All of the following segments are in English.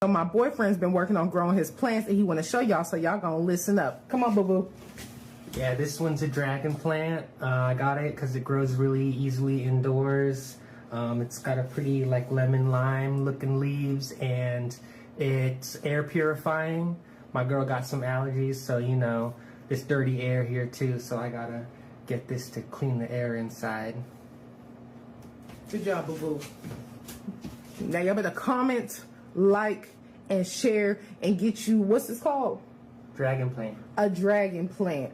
My boyfriend's been working on growing his plants, and he want to show y'all, so y'all gonna listen up. Come on, boo-boo. Yeah, this one's a dragon plant. I got it because it grows really easily indoors. It's got a pretty like lemon lime looking leaves, and it's air purifying. My girl got some allergies, so you know, there's dirty air here too, so I gotta get this to clean the air inside. Good job, boo-boo. Now y'all better comment, like, and share, and get you, what's this called? Dragon plant. A dragon plant.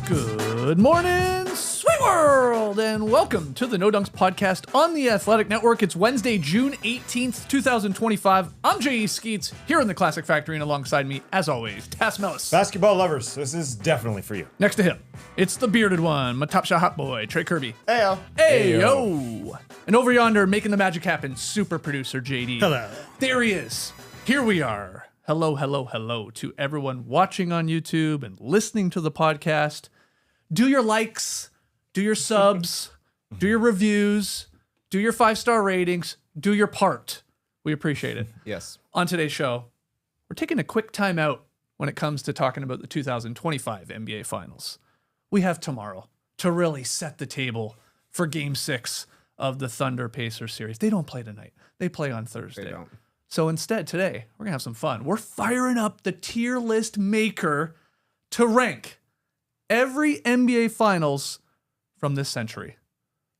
Good morning, sweet world, and welcome to the No Dunks podcast on the Athletic Network. It's Wednesday, June 18th, 2025. I'm J.E. Skeets here in the Classic Factory, and alongside me, as always, Tass Mellis. Basketball lovers, this is definitely for you. Next to him, it's the bearded one, my top shot hot boy, Trey Kirby. Heyo. Heyo. And over yonder, making the magic happen, super producer JD. Hello. There he is. Here we are. Hello, hello, hello to everyone watching on YouTube and listening to the podcast. Do your likes, do your subs, do your reviews, do your 5-star ratings, do your part. We appreciate it. Yes. On today's show, we're taking a quick time out when it comes to talking about the 2025 NBA Finals. We have tomorrow to really set the table for Game 6 of the Thunder Pacers series. They don't play tonight. They play on Thursday. They don't. So instead, today, we're going to have some fun. We're firing up the tier list maker to rank every NBA Finals from this century.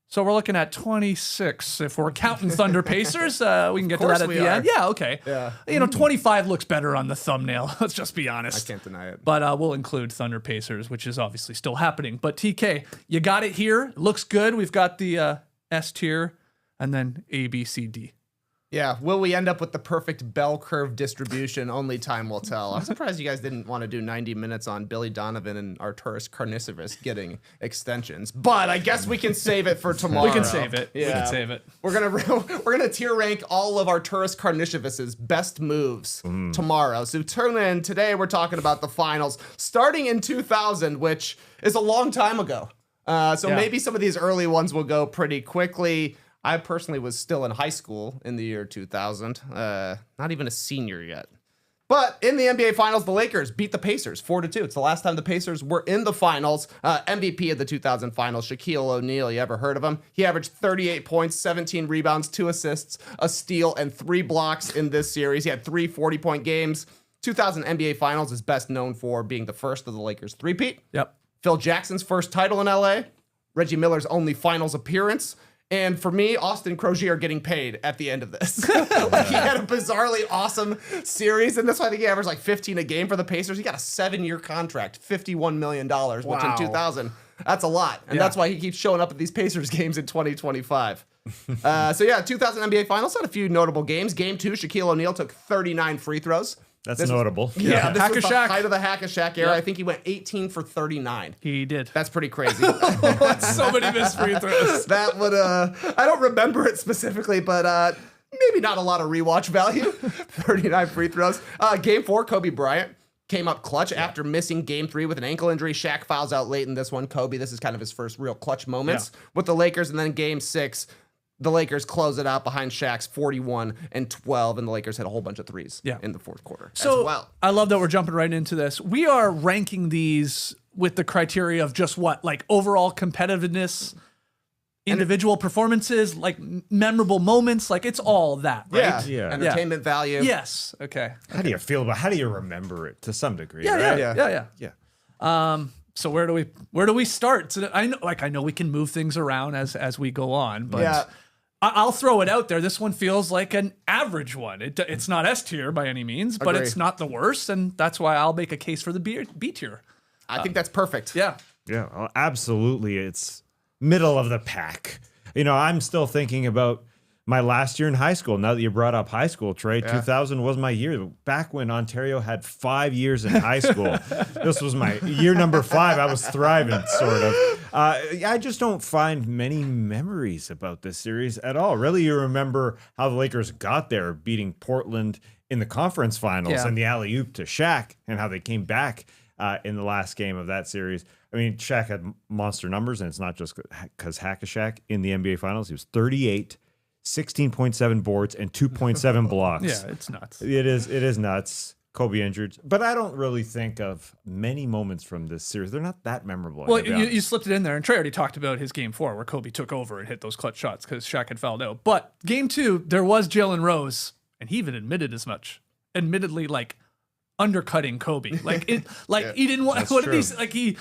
So we're looking at 26 if we're counting Thunder Pacers. We can get to that at the end. Yeah, okay. Yeah. You know, 25 looks better on the thumbnail. Let's just be honest. I can't deny it. But we'll include Thunder Pacers, which is obviously still happening. But TK, you got it here. It looks good. We've got the S tier and then A, B, C, D. Yeah, will we end up with the perfect bell curve distribution? Only time will tell. I'm surprised you guys didn't want to do 90 minutes on Billy Donovan and Arturas Karnisovas getting extensions, but I guess we can save it for tomorrow. We can save it. Yeah. We can save it. We're gonna tier rank all of Arturas Karnisovas' best moves tomorrow. So tune in. Today we're talking about the finals starting in 2000, which is a long time ago. Maybe some of these early ones will go pretty quickly. I personally was still in high school in the year 2000, not even a senior yet. But in the NBA Finals, the Lakers beat the Pacers 4-2. It's the last time the Pacers were in the finals. MVP of the 2000 Finals, Shaquille O'Neal. You ever heard of him? He averaged 38 points, 17 rebounds, 2 assists, a steal, and 3 blocks in this series. He had 3 40-point games. 2000 NBA Finals is best known for being the first of the Lakers three-peat. Yep. Phil Jackson's first title in LA. Reggie Miller's only finals appearance. And for me, Austin Crozier getting paid at the end of this. Like he had a bizarrely awesome series. And that's why I think he averaged like 15 a game for the Pacers. He got a 7-year contract, $51 million, which in 2000, that's a lot. And that's why he keeps showing up at these Pacers games in 2025. 2000 NBA Finals had a few notable games. Game 2, Shaquille O'Neal took 39 free throws. That's notable. This was the height of the Hack-a-Shaq era. Yep. I think he went 18 for 39. He did. That's pretty crazy. So many missed free throws. That would, I don't remember it specifically, but maybe not a lot of rewatch value. 39 free throws. Game 4, Kobe Bryant came up clutch after missing Game 3 with an ankle injury. Shaq fouls out late in this one. Kobe, this is kind of his first real clutch moments with the Lakers. And then Game 6, the Lakers close it out behind Shaq's 41 and 12, and the Lakers hit a whole bunch of threes in the fourth quarter as well. I love that we're jumping right into this. We are ranking these with the criteria of just what? Like overall competitiveness, individual performances, like memorable moments. Like it's all that, right? Yeah. Entertainment value. Yes. Okay. How do you feel about? How do you remember it to some degree? Yeah. So where do we start? So I know we can move things around as we go on, but I'll throw it out there. This one feels like an average one. It's not S tier by any means, but it's not the worst, and that's why I'll make a case for the B tier. I think that's perfect. Yeah, absolutely. It's middle of the pack. You know, I'm still thinking about my last year in high school. Now that you brought up high school, Trey, 2000 was my year. Back when Ontario had 5 years in high school. This was my year number 5. I was thriving, sort of. I just don't find many memories about this series at all. Really, you remember how the Lakers got there, beating Portland in the conference finals and the alley-oop to Shaq and how they came back in the last game of that series. I mean, Shaq had monster numbers, and it's not just because Hack is Shaq. In the NBA Finals, he was 38, 16.7 boards, and 2.7 blocks. Yeah, it's nuts. It is nuts. Kobe injured. But I don't really think of many moments from this series. They're not that memorable. Well, you slipped it in there, and Trey already talked about his game 4 where Kobe took over and hit those clutch shots because Shaq had fouled out. But game 2, there was Jalen Rose, and he even admitted as much. Admittedly, like undercutting Kobe. Like he didn't want. What did he say? Like he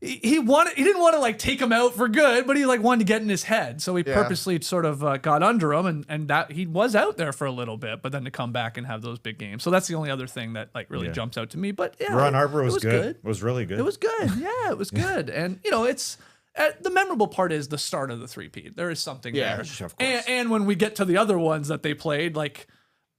didn't want to like take him out for good, but he like wanted to get in his head. So he purposely sort of got under him, and that he was out there for a little bit, but then to come back and have those big games. So that's the only other thing that like really jumps out to me. But yeah, Ron Harper was good. Was really good. It was good. Yeah, it was good. And you know, it's the memorable part is the start of the three-peat. There is something there. Of course. And when we get to the other ones that they played, like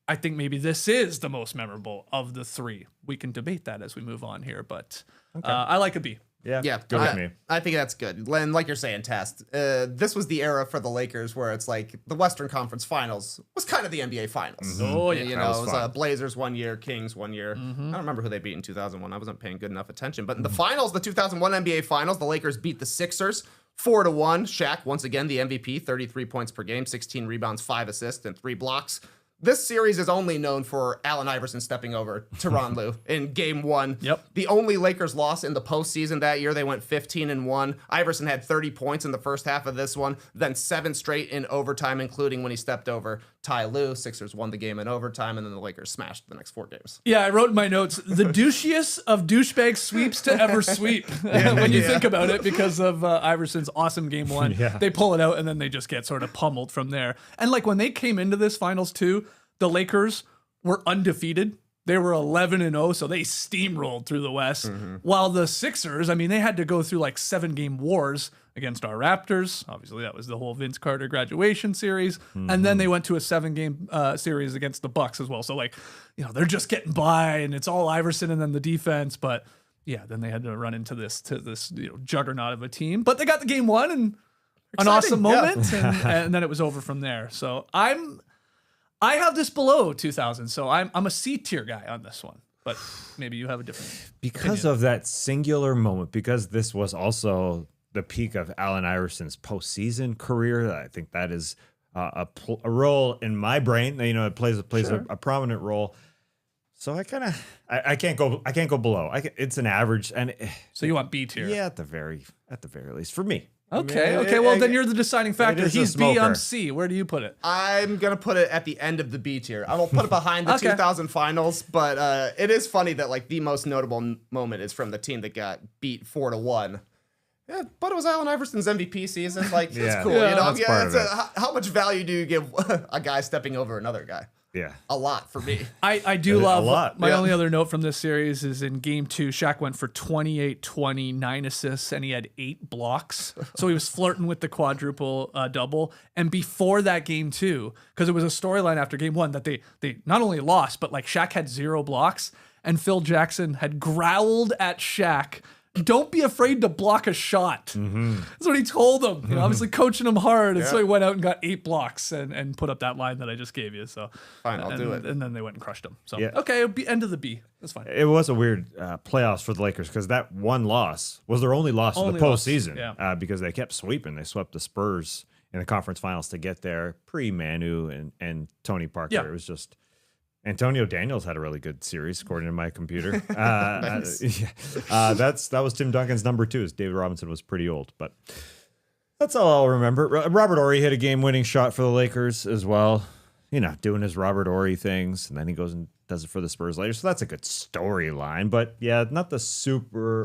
I think maybe this is the most memorable of the 3. We can debate that as we move on here, but I like a B. Yeah, good with me. I think that's good. And like you're saying, Test, this was the era for the Lakers where it's like the Western Conference Finals was kind of the NBA Finals. Oh, yeah. You know, it was Blazers 1 year, Kings 1 year. I don't remember who they beat in 2001. I wasn't paying good enough attention. But in the finals, the 2001 NBA Finals, the Lakers beat the Sixers 4-1. Shaq, once again, the MVP, 33 points per game, 16 rebounds, 5 assists, and 3 blocks. This series is only known for Allen Iverson stepping over Tyronn Lue in game 1. Yep. The only Lakers loss in the postseason that year, they went 15-1. Iverson had 30 points in the first half of this one, then 7 straight in overtime, including when he stepped over Ty Lue. Sixers won the game in overtime, and then the Lakers smashed the next 4 games. Yeah, I wrote in my notes, the douchiest of douchebag sweeps to ever sweep when you think about it because of Iverson's awesome game 1. Yeah. They pull it out, and then they just get sort of pummeled from there. And like when they came into this finals too, the Lakers were undefeated. They were 11-0, so they steamrolled through the West. While the Sixers, I mean, they had to go through like 7-game wars against our Raptors. Obviously, that was the whole Vince Carter graduation series. And then they went to a 7-game series against the Bucks as well. So like, you know, they're just getting by, and it's all Iverson and then the defense. But yeah, then they had to run into this juggernaut of a team. But they got the game 1 and an awesome moment, and then it was over from there. So I have this below 2000, so I'm a C tier guy on this one, but maybe you have a different because of that singular moment. Because this was also the peak of Allen Iverson's postseason career. I think that is a role in my brain. You know, it plays a prominent role. So I can't go below. It's an average, and so you want B tier? Yeah, at the very least for me. Okay, well, then you're the deciding factor. He's B, I'm C. Where do you put it? I'm going to put it at the end of the B tier. I will put it behind the 2000 finals, but it is funny that like the most notable moment is from the team that got beat 4-1. Yeah, but it was Allen Iverson's MVP season. Like, it's cool. Yeah, you know, that's part of it. How much value do you give a guy stepping over another guy? Yeah. A lot for me. I do love a lot. My only other note from this series is in game 2, Shaq went for 28-20, 9 assists, and he had 8 blocks. So he was flirting with the quadruple double. And before that game 2, because it was a storyline after game 1 that they not only lost, but like Shaq had 0 blocks, and Phil Jackson had growled at Shaq, "Don't be afraid to block a shot." That's what he told him. You know, obviously coaching him hard. And so he went out and got 8 blocks and put up that line that I just gave you. So fine, I'll do it. And then they went and crushed him. So okay, it'll be end of the B. That's fine. It was a weird playoffs for the Lakers because that one loss was their only loss of the postseason because they kept sweeping. They swept the Spurs in the conference finals to get there pre-Manu and Tony Parker. It was just... Antonio Daniels had a really good series, according to my computer. That was Tim Duncan's number 2. As David Robinson was pretty old, but that's all I'll remember. Robert Horry hit a game-winning shot for the Lakers as well. You know, doing his Robert Horry things, and then he goes and does it for the Spurs later. So that's a good storyline, but yeah, not the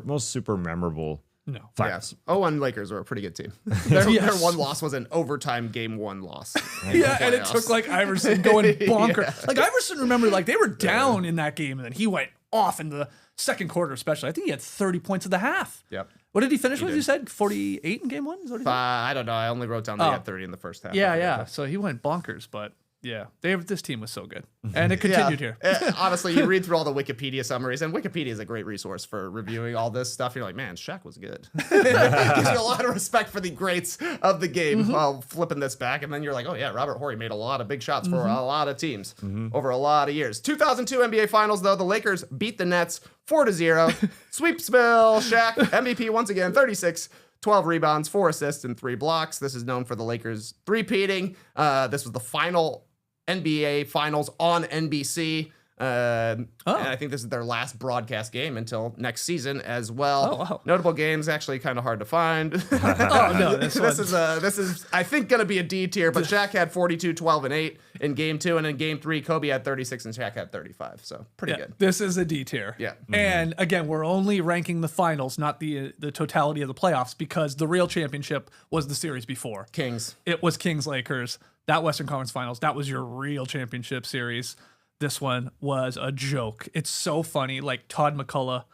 most super memorable. No. Yes. and Lakers are a pretty good team. Their one loss was an overtime game 1 loss. And it took like Iverson going bonkers. Like Iverson, remember, like they were down in that game, and then he went off in the second quarter, especially. I think he had 30 points at the half. Yep. What did he finish with? You said 48 in game 1? Is that what he said? I don't know. I only wrote down that he had 30 in the first half. Yeah. So he went bonkers, but Yeah, this team was so good, and it continued here. Honestly, you read through all the Wikipedia summaries, and Wikipedia is a great resource for reviewing all this stuff. You're like, man, Shaq was good. It gives you a lot of respect for the greats of the game while flipping this back, and then you're like, oh yeah, Robert Horry made a lot of big shots for a lot of teams over a lot of years. 2002 NBA Finals, though, the Lakers beat the Nets 4-0. Sweep spill, Shaq, MVP once again, 36. 12 rebounds, 4 assists, and 3 blocks. This is known for the Lakers three-peating. This was the final NBA Finals on NBC. And I think this is their last broadcast game until next season as well. Oh, wow. Notable games actually kind of hard to find. This is I think going to be a D tier, but Shaq had 42, 12, and 8 in game 2, and in game 3, Kobe had 36 and Shaq had 35. So pretty good. This is a D tier. Yeah. And again, we're only ranking the finals, not the totality of the playoffs, because the real championship was the series before. Kings. It was Kings Lakers. That Western Conference Finals, that was your real championship series. This one was a joke. It's so funny. Like Todd McCullough,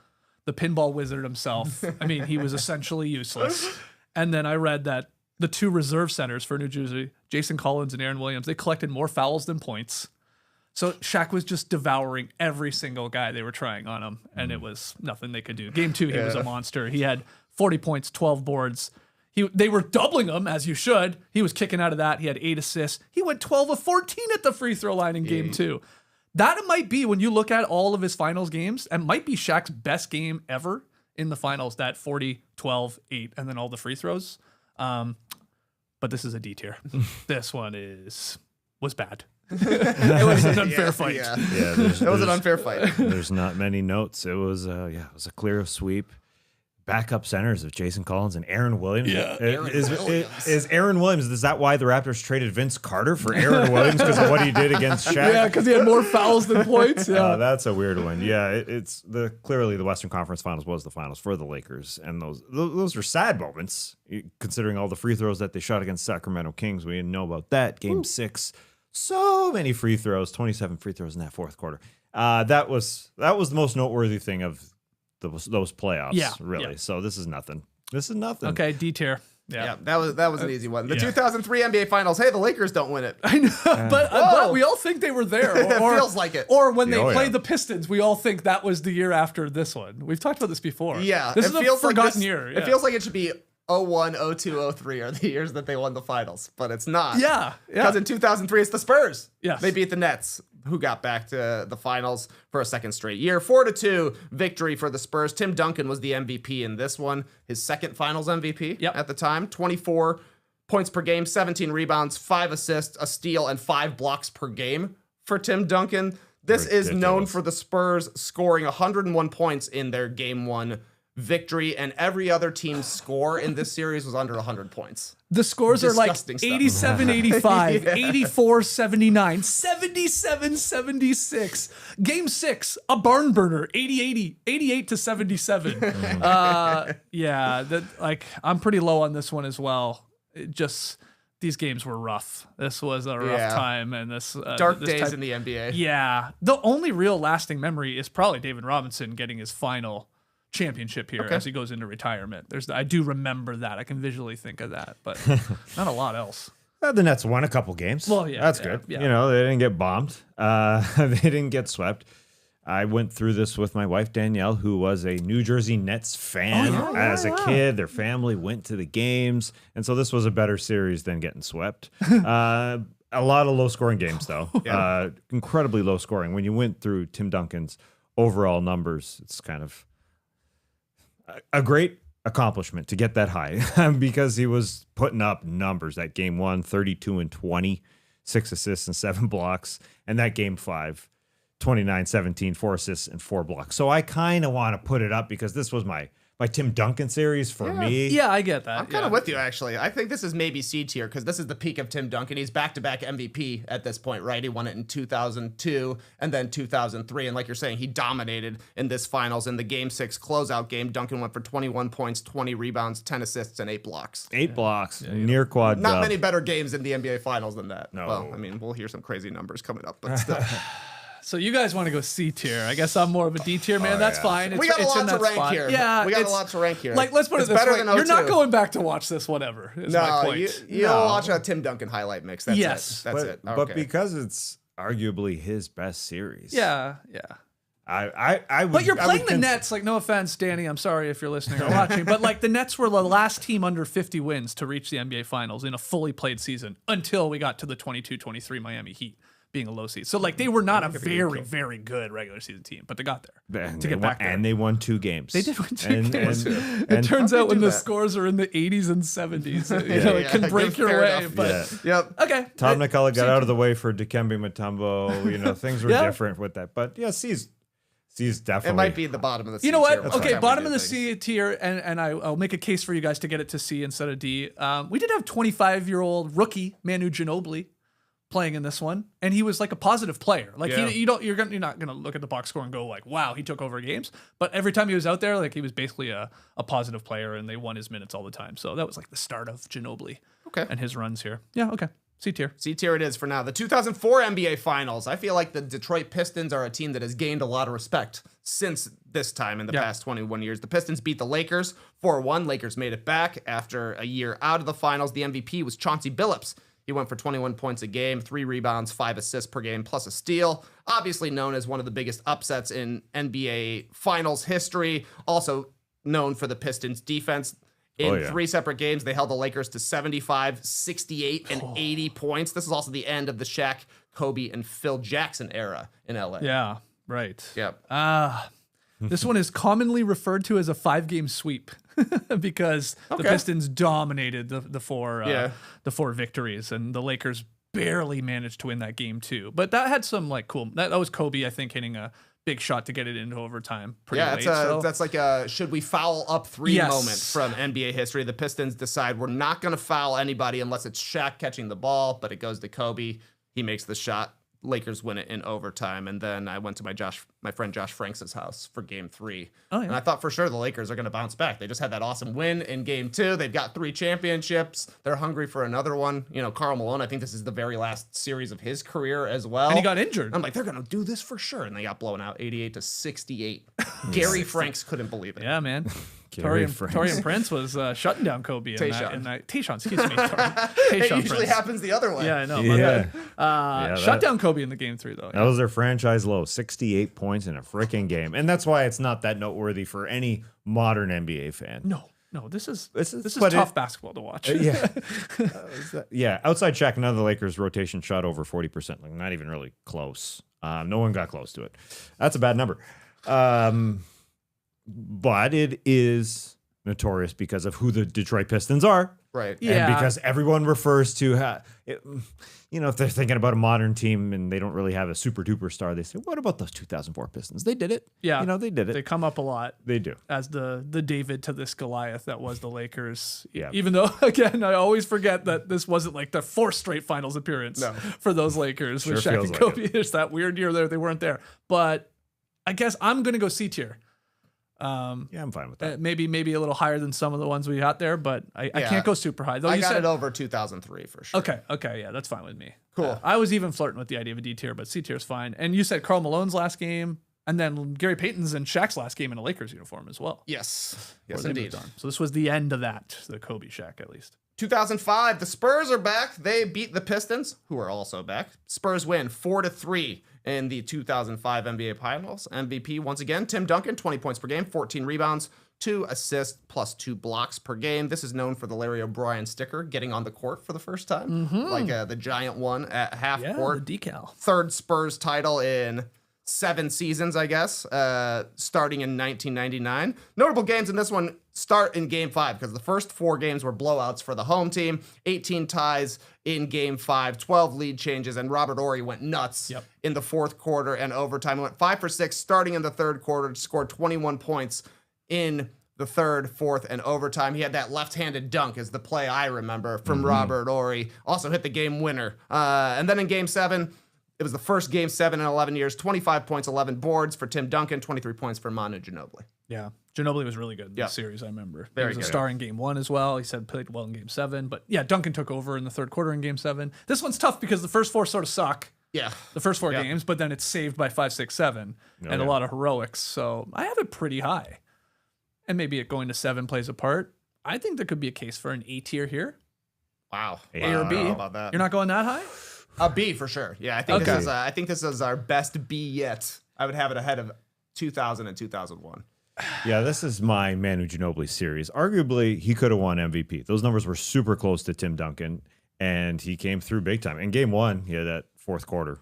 the pinball wizard himself. I mean, he was essentially useless. And then I read that the 2 reserve centers for New Jersey, Jason Collins and Aaron Williams, they collected more fouls than points. So Shaq was just devouring every single guy they were trying on him, and it was nothing they could do. Game 2, he was a monster. He had 40 points, 12 boards. They were doubling him, as you should. He was kicking out of that. He had 8 assists. He went 12 of 14 at the free throw line in game 2. That might be, when you look at all of his finals games, it might be Shaq's best game ever in the finals, that 40, 12, 8, and then all the free throws. But this is a D tier. This one was bad. It was an unfair fight. Yeah, it was an unfair fight. There's not many notes. It was it was a clear sweep. Backup centers of Jason Collins and Aaron Williams. Yeah, Is Aaron Williams, is that why the Raptors traded Vince Carter for Aaron Williams because of what he did against Shaq? Yeah, because he had more fouls than points. Yeah, that's a weird one. Yeah, it's clearly the Western Conference Finals was the finals for the Lakers, and those are sad moments considering all the free throws that they shot against Sacramento Kings. We didn't know about that. Game 6, so many free throws, 27 free throws in that fourth quarter. That was the most noteworthy thing of those playoffs, really. Yeah. So this is nothing. Okay, D tier. Yeah, that was an easy one. The 2003 NBA Finals. Hey, the Lakers don't win it. I know, but we all think they were there. It feels like it. Or when they played the Pistons, we all think that was the year after this one. We've talked about this before. Yeah, this is a forgotten year. It feels like it should be 01, 02, 03 are the years that they won the finals, but it's not. Yeah. Because in 2003, it's the Spurs. Yes. They beat the Nets, who got back to the finals for a second straight year. 4-2 victory for the Spurs. Tim Duncan was the MVP in this one. His second finals MVP at the time. 24 points per game, 17 rebounds, 5 assists, a steal, and 5 blocks per game for Tim Duncan. This is known for the Spurs scoring 101 points in their game 1 victory, and every other team's score in this series was under 100 points. The scores are like 87-85, 84-79, 77-76. Game 6, a barn burner, 80-80, 88-77. I'm pretty low on this one as well. These games were rough. This was a rough time, and this dark days in the NBA. Yeah, the only real lasting memory is probably David Robinson getting his final championship here as he goes into retirement. I do remember that. I can visually think of that, but not a lot else. The Nets won a couple games. Well, yeah, that's good. Yeah. They didn't get bombed. They didn't get swept. I went through this with my wife Danielle, who was a New Jersey Nets fan as a kid. Their family went to the games, and so this was a better series than getting swept. A lot of low-scoring games, though. Incredibly low scoring. When you went through Tim Duncan's overall numbers, it's kind of a great accomplishment to get that high because he was putting up numbers. That game 1, 32-20, 6 assists and 7 blocks. And that game 5, 29-17, 4 assists and 4 blocks. So I kind of want to put it up because this was my Tim Duncan series for me. Yeah, I get that. I'm kind of with you, actually. I think this is maybe C tier because this is the peak of Tim Duncan. He's back-to-back MVP at this point, right? He won it in 2002 and then 2003. And like you're saying, he dominated in this finals. In the Game 6 closeout game, Duncan went for 21 points, 20 rebounds, 10 assists, and 8 blocks. 8 blocks. Near quad Not many better games in the NBA finals than that. No. Well, I mean, we'll hear some crazy numbers coming up, but still. So you guys want to go C tier. I guess I'm more of a D tier man. That's fine. We got a it's in lot to that rank spot. here. Yeah, we got a it's- lot to rank here. Like, let's put It's it this better way. than You're not 02. going back to watch this, whatever, is my No, point. you'll watch a Tim Duncan highlight mix. That's Yes. it. That's but, it. but Okay. because it's arguably his best series. Yeah, yeah. I would. But you're I playing would the cons- Nets. Like, no offense, Danny. I'm sorry if you're listening or watching. But, like, the Nets were the last team under 50 wins to reach the NBA Finals in a fully played season until we got to the 22-23 Miami Heat being a low seed. So, like, they were not a very, very good regular season team, but they got there And to they get back there. And they won 2 games. They did win 2 games. And It turns out when do the that? scores are in the 80s and 70s, it can break your fair way. enough. But Yep. okay, Tom Nicola got out of the way for Dikembe Mutombo. Things were Yeah. different with that. But yeah, C's definitely. It might be the bottom of the C You know what? tier by the Okay, time we bottom do of the things. C tier, and I'll make a case for you guys to get it to C instead of D. We did have 25-year-old rookie Manu Ginobili playing in this one, and he was like a positive player. Like Yeah. you're not gonna look at the box score and go like, wow, he took over games. But every time he was out there, like he was basically a positive player, and they won his minutes all the time. So that was like the start of Ginobili. Okay. And his runs here. Yeah. Okay. C tier. C tier it is for now. The 2004 NBA Finals. I feel like the Detroit Pistons are a team that has gained a lot of respect since this time in the past 21 years. The Pistons beat the Lakers 4-1. Lakers made it back after a year out of the finals. The MVP was Chauncey Billups. He went for 21 points a game, 3 rebounds, 5 assists per game, plus a steal. Obviously known as one of the biggest upsets in NBA Finals history. Also known for the Pistons' defense. In 3 separate games, they held the Lakers to 75, 68, and 80 points. This is also the end of the Shaq, Kobe, and Phil Jackson era in LA. Yeah. Right. Yep. This one is commonly referred to as a 5-game sweep because the Pistons dominated the 4 victories, and the Lakers barely managed to win that game too. But that had some like cool. That was Kobe, I think, hitting a big shot to get it into overtime. Pretty late, that's like a should we foul up 3 Yes. moment from NBA history. The Pistons decide we're not going to foul anybody unless it's Shaq catching the ball, but it goes to Kobe. He makes the shot. Lakers win it in overtime, and then I went to my friend Josh Franks' house for Game 3. Oh, yeah. And I thought for sure the Lakers are going to bounce back. They just had that awesome win in Game 2. They've got 3 championships. They're hungry for another one. Karl Malone, I think this is the very last series of his career as well. And he got injured. I'm like, they're going to do this for sure, and they got blown out 88-68. Gary Franks couldn't believe it. Yeah, man. Gary Torian Prince was shutting down Kobe Tayshaun. in that. Tayshaun, excuse me. It Tayshaun usually Prince. happens the other way. Yeah, I know. Yeah. But, shut down Kobe in the Game 3 though. That was their franchise low, 68 points in a freaking game. And that's why it's not that noteworthy for any modern NBA fan. No, this is but tough basketball to watch. Yeah. Yeah. Outside Shaq, none of the Lakers' rotation shot over 40%. Like, not even really close. No one got close to it. That's a bad number. But it is notorious because of who the Detroit Pistons are. Right. Yeah. And because everyone refers to, if they're thinking about a modern team and they don't really have a super duper star, they say, what about those 2004 Pistons? They did it. Yeah. They did it. They come up a lot. They do. As the David to this Goliath that was the Lakers. Yeah. Even though, again, I always forget that this wasn't like the 4th straight finals appearance for those Lakers with Sure Shaq feels and like Kobe. It's that weird year there. They weren't there. But I guess I'm going to go C tier. Yeah, I'm fine with that. Maybe a little higher than some of the ones we got there, but I can't go super high. Though I you got said it over 2003 for sure. Okay, yeah, that's fine with me. Cool. I was even flirting with the idea of a D tier, but C tier is fine. And you said Karl Malone's last game, and then Gary Payton's and Shaq's last game in a Lakers uniform as well. Yes. Yes, Before they indeed. moved on. So this was the end of that, the Kobe Shaq at least. 2005, the Spurs are back. They beat the Pistons, who are also back. Spurs win 4-3 in the 2005 NBA Finals. MVP, once again, Tim Duncan, 20 points per game, 14 rebounds, 2 assists, plus 2 blocks per game. This is known for the Larry O'Brien sticker, getting on the court for the first time, like the giant one at half court. The decal. 3rd Spurs title in 7 seasons, I guess, starting in 1999. Notable games in this one start in Game 5 because the first 4 games were blowouts for the home team. 18 ties in Game 5, 12 lead changes, and Robert Horry went nuts in the 4th quarter and overtime. He went 5 for 6 starting in the 3rd quarter, scored 21 points in the 3rd, 4th, and overtime. He had that left-handed dunk is the play I remember from Robert Horry. Also hit the game winner. And then in Game 7, it was the first Game 7 in 11 years. 25 points, 11 boards for Tim Duncan, 23 points for Manu Ginobili. Yeah. Ginobili was really good in this series, I remember. Very he was good. a star in Game 1 as well. He said played well in Game 7. But yeah, Duncan took over in the 3rd quarter in Game 7. This one's tough because the first 4 sort of suck. Yeah. the first 4 games, but then it's saved by 5, 6, 7, and a lot of heroics. So I have it pretty high. And maybe it going to 7 plays a part. I think there could be a case for an A tier here. Wow. A or B. How about that? You're not going that high? A B for sure. Yeah, I think this is our best B yet. I would have it ahead of 2000 and 2001. Yeah, this is my Manu Ginobili series. Arguably, he could have won MVP. Those numbers were super close to Tim Duncan, and he came through big time. In game 1, he had that fourth quarter.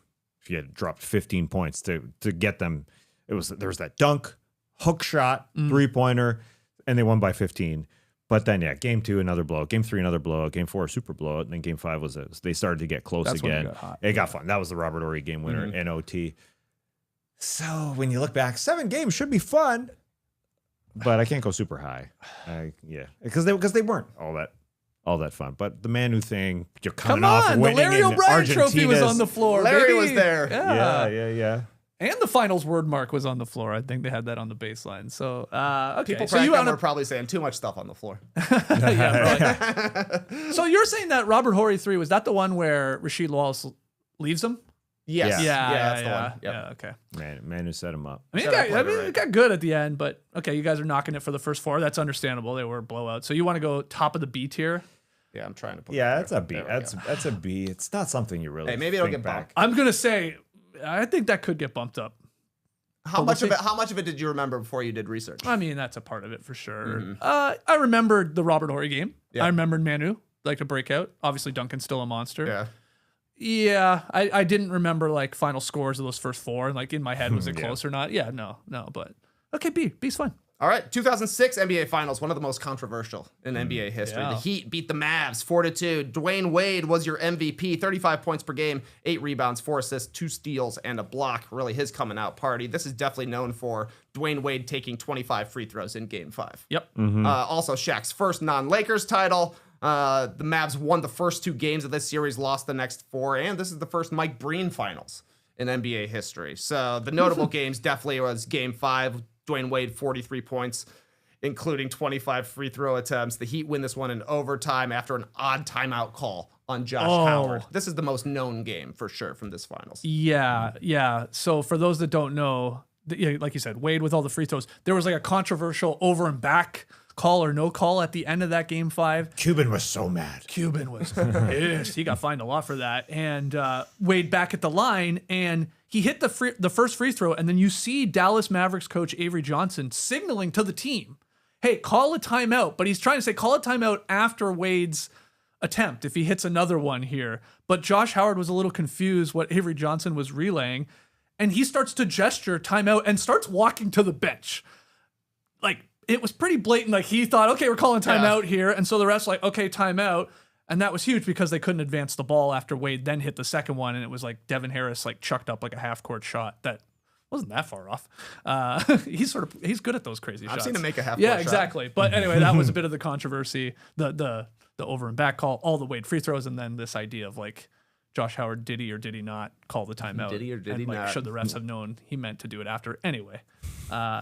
He had dropped 15 points to get them. There was that dunk, hook shot, 3-pointer, and they won by 15. But then, game 2, another blowout. Game 3, another blowout. Game 4, super blowout. And then game 5 they started to get close That's when again. it got hot. It got fun. That was the Robert Horry game winner in OT. So when you look back, 7 games should be fun, but I can't go super high. Because they weren't all that fun. But the Manu thing, you're coming off the winning Larry in O'Brien trophy was on the floor. Larry baby. was there. Yeah. And the finals word mark was on the floor. I think they had that on the baseline. So, okay. People so were probably saying too much stuff on the floor. So you're saying that Robert Horry 3, was that the one where Rasheed Wallace leaves him? Yes. Yeah, that's the one. Yep. Yeah, okay. Manu set him up. I mean, it got good at the end, but okay, you guys are knocking it for the first 4. That's understandable. They were blowouts. So you want to go top of the B tier? Yeah, I'm trying to put That's a B. That's a B. It's not something you really. Hey, maybe it'll think get back. bumped. I'm gonna say, I think that could get bumped up. How much of it did you remember before you did research? I mean, that's a part of it for sure. I remembered the Robert Horry game. Yeah. I remembered Manu, like to break out. Obviously, Duncan's still a monster. Yeah. Yeah, I didn't remember like final scores of those first 4, and like in my head, was it close or not? Yeah, no, but okay, B's fine. All right, 2006 NBA Finals, one of the most controversial in NBA history. Yeah. The Heat beat the Mavs 4-2. Dwayne Wade was your MVP, 35 points per game, 8 rebounds, 4 assists, 2 steals, and a block. Really his coming out party. This is definitely known for Dwayne Wade taking 25 free throws in Game 5. Yep. Also, Shaq's first non-Lakers title. The Mavs won the first 2 games of this series, lost the next 4, and this is the first Mike Breen Finals in NBA history. So the notable games definitely was Game 5. Dwayne Wade, 43 points, including 25 free throw attempts. The Heat win this one in overtime after an odd timeout call on Josh Howard. This is the most known game for sure from this finals. Yeah. So for those that don't know, like you said, Wade with all the free throws, there was like a controversial over and back call or no call at the end of that Game 5. Cuban was so mad. Cuban was pissed. He got fined a lot for that. And Wade back at the line, and he hit the first free throw, and then you see Dallas Mavericks coach Avery Johnson signaling to the team, hey, call a timeout. But he's trying to say, call a timeout after Wade's attempt if he hits another one here. But Josh Howard was a little confused what Avery Johnson was relaying, and he starts to gesture timeout and starts walking to the bench. Like, it was pretty blatant. Like, he thought, okay, we're calling timeout here. And so the refs like, okay, timeout. And that was huge because they couldn't advance the ball after Wade then hit the second one. And it was like Devin Harris like chucked up like a half-court shot that wasn't that far off. He's good at those crazy shots. I've seen him make a half-court shot. Exactly. But anyway, that was a bit of the controversy. The over and back call, all the Wade free throws, and then this idea of like, Josh Howard, did he or did he not call the timeout? Did he or did he not? Should the refs have known he meant to do it after? Anyway,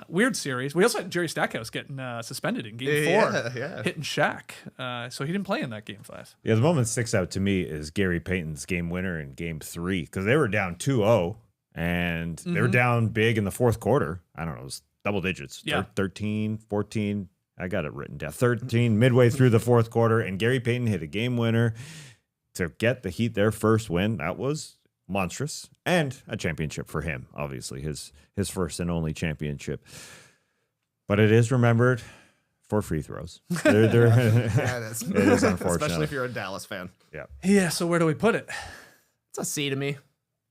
weird series. We also had Jerry Stackhouse getting suspended in Game 4, hitting Shaq. So he didn't play in that Game 5. Yeah, the moment that sticks out to me is Gary Payton's game winner in Game 3, because they were down 2-0, and they were down big in the fourth quarter. I don't know, it was double digits, 13, 14. I got it written down. 13 midway through the fourth quarter, and Gary Payton hit a game winner to get the Heat their first win. That was monstrous, and a championship for him, obviously his first and only championship. But it is remembered for free throws. It is unfortunate, especially if you're a Dallas fan. Yeah. So where do we put it? It's a C to me.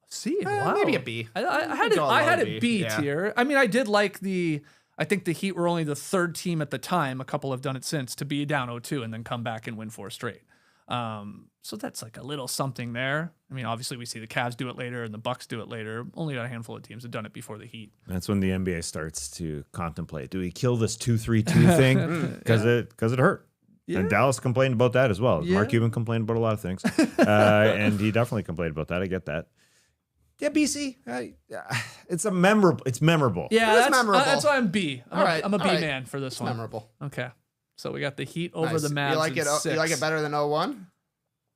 C. Wow. Maybe a B. I had it B tier. I mean, I did like I think the Heat were only the 3rd team at the time. A couple have done it since to be down 0-2 and then come back and win 4 straight. So that's like a little something there. I mean, obviously we see the Cavs do it later and the Bucks do it later. Only a handful of teams have done it before the Heat. That's when the NBA starts to contemplate, do we kill this 2-3-2 thing? Because it hurt. Yeah. And Dallas complained about that as well. Mark Cuban complained about a lot of things. And he definitely complained about that. I get that. Yeah, BC. It's memorable. Yeah, that's memorable. That's why I'm B. I'm a B man for this one. Memorable. Okay. So we got the Heat over the Mavs. You like it better than 01?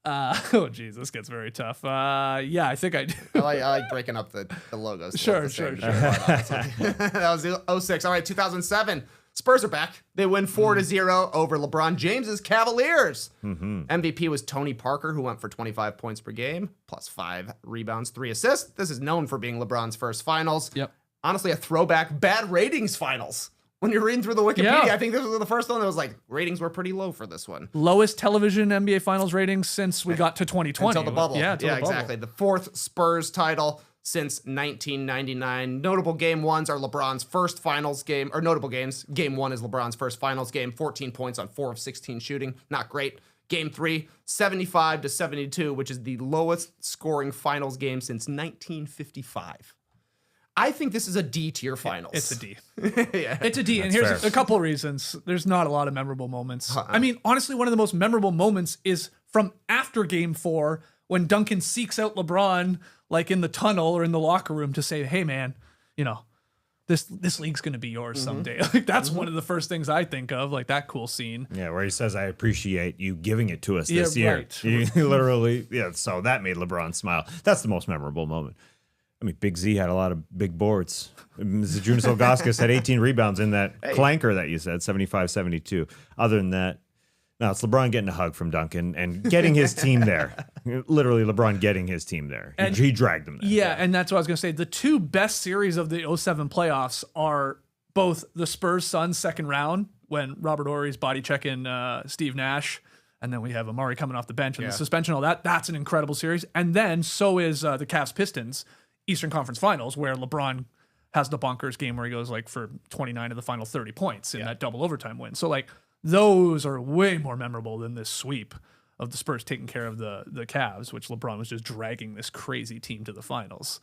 Oh, geez, this gets very tough. Yeah, I think I do. I like breaking up the logos. Sure. That was the 06. All right, 2007. Spurs are back. They win 4-0 over LeBron James's Cavaliers. MVP was Tony Parker, who went for 25 points per game, plus 5 rebounds, 3 assists. This is known for being LeBron's first finals. Yep. Honestly, a throwback bad ratings finals. When you're reading through the Wikipedia, Yeah. I think this was the first one that was like, ratings were pretty low for this one. Lowest television NBA Finals ratings since we got to 2020. Until the bubble. Yeah, until the bubble. Exactly. The 4th Spurs title since 1999. Notable game ones are LeBron's first finals game, or notable games. Game 1 is LeBron's first finals game, 14 points on 4 of 16 shooting. Not great. Game 3, 75-72, which is the lowest scoring finals game since 1955. I think this is a D tier finals. It's a D. Yeah. It's a D, and That's here's fair. a couple of reasons. There's not a lot of memorable moments. I mean, honestly, one of the most memorable moments is from after Game 4 when Duncan seeks out LeBron, like in the tunnel or in the locker room, to say, "Hey, man, you know, this league's gonna be yours someday." Like that's one of the first things I think of, like that cool scene. Yeah, where he says, "I appreciate you giving it to us Yeah, this year." right. He literally, yeah. So that made LeBron smile. That's the most memorable moment. I mean, Big Z had a lot of big boards. Zajunas Ilgauskas had 18 rebounds in that clanker that you said, 75-72. Other than that, no, it's LeBron getting a hug from Duncan and getting his team there. Literally, LeBron getting his team there. And- He dragged them there. Yeah, and that's what I was gonna say. The two best series of the 07 playoffs are both the Spurs Suns second round when Robert Horry's body checking Steve Nash. And then we have Amari coming off the bench and the suspension, all that. That's an incredible series. And then so is the Cavs Pistons Eastern Conference Finals, where LeBron has the bonkers game where he goes like for 29 of the final 30 points in that double overtime win. So like those are way more memorable than this sweep of the Spurs taking care of the Cavs, which LeBron was just dragging this crazy team to the finals.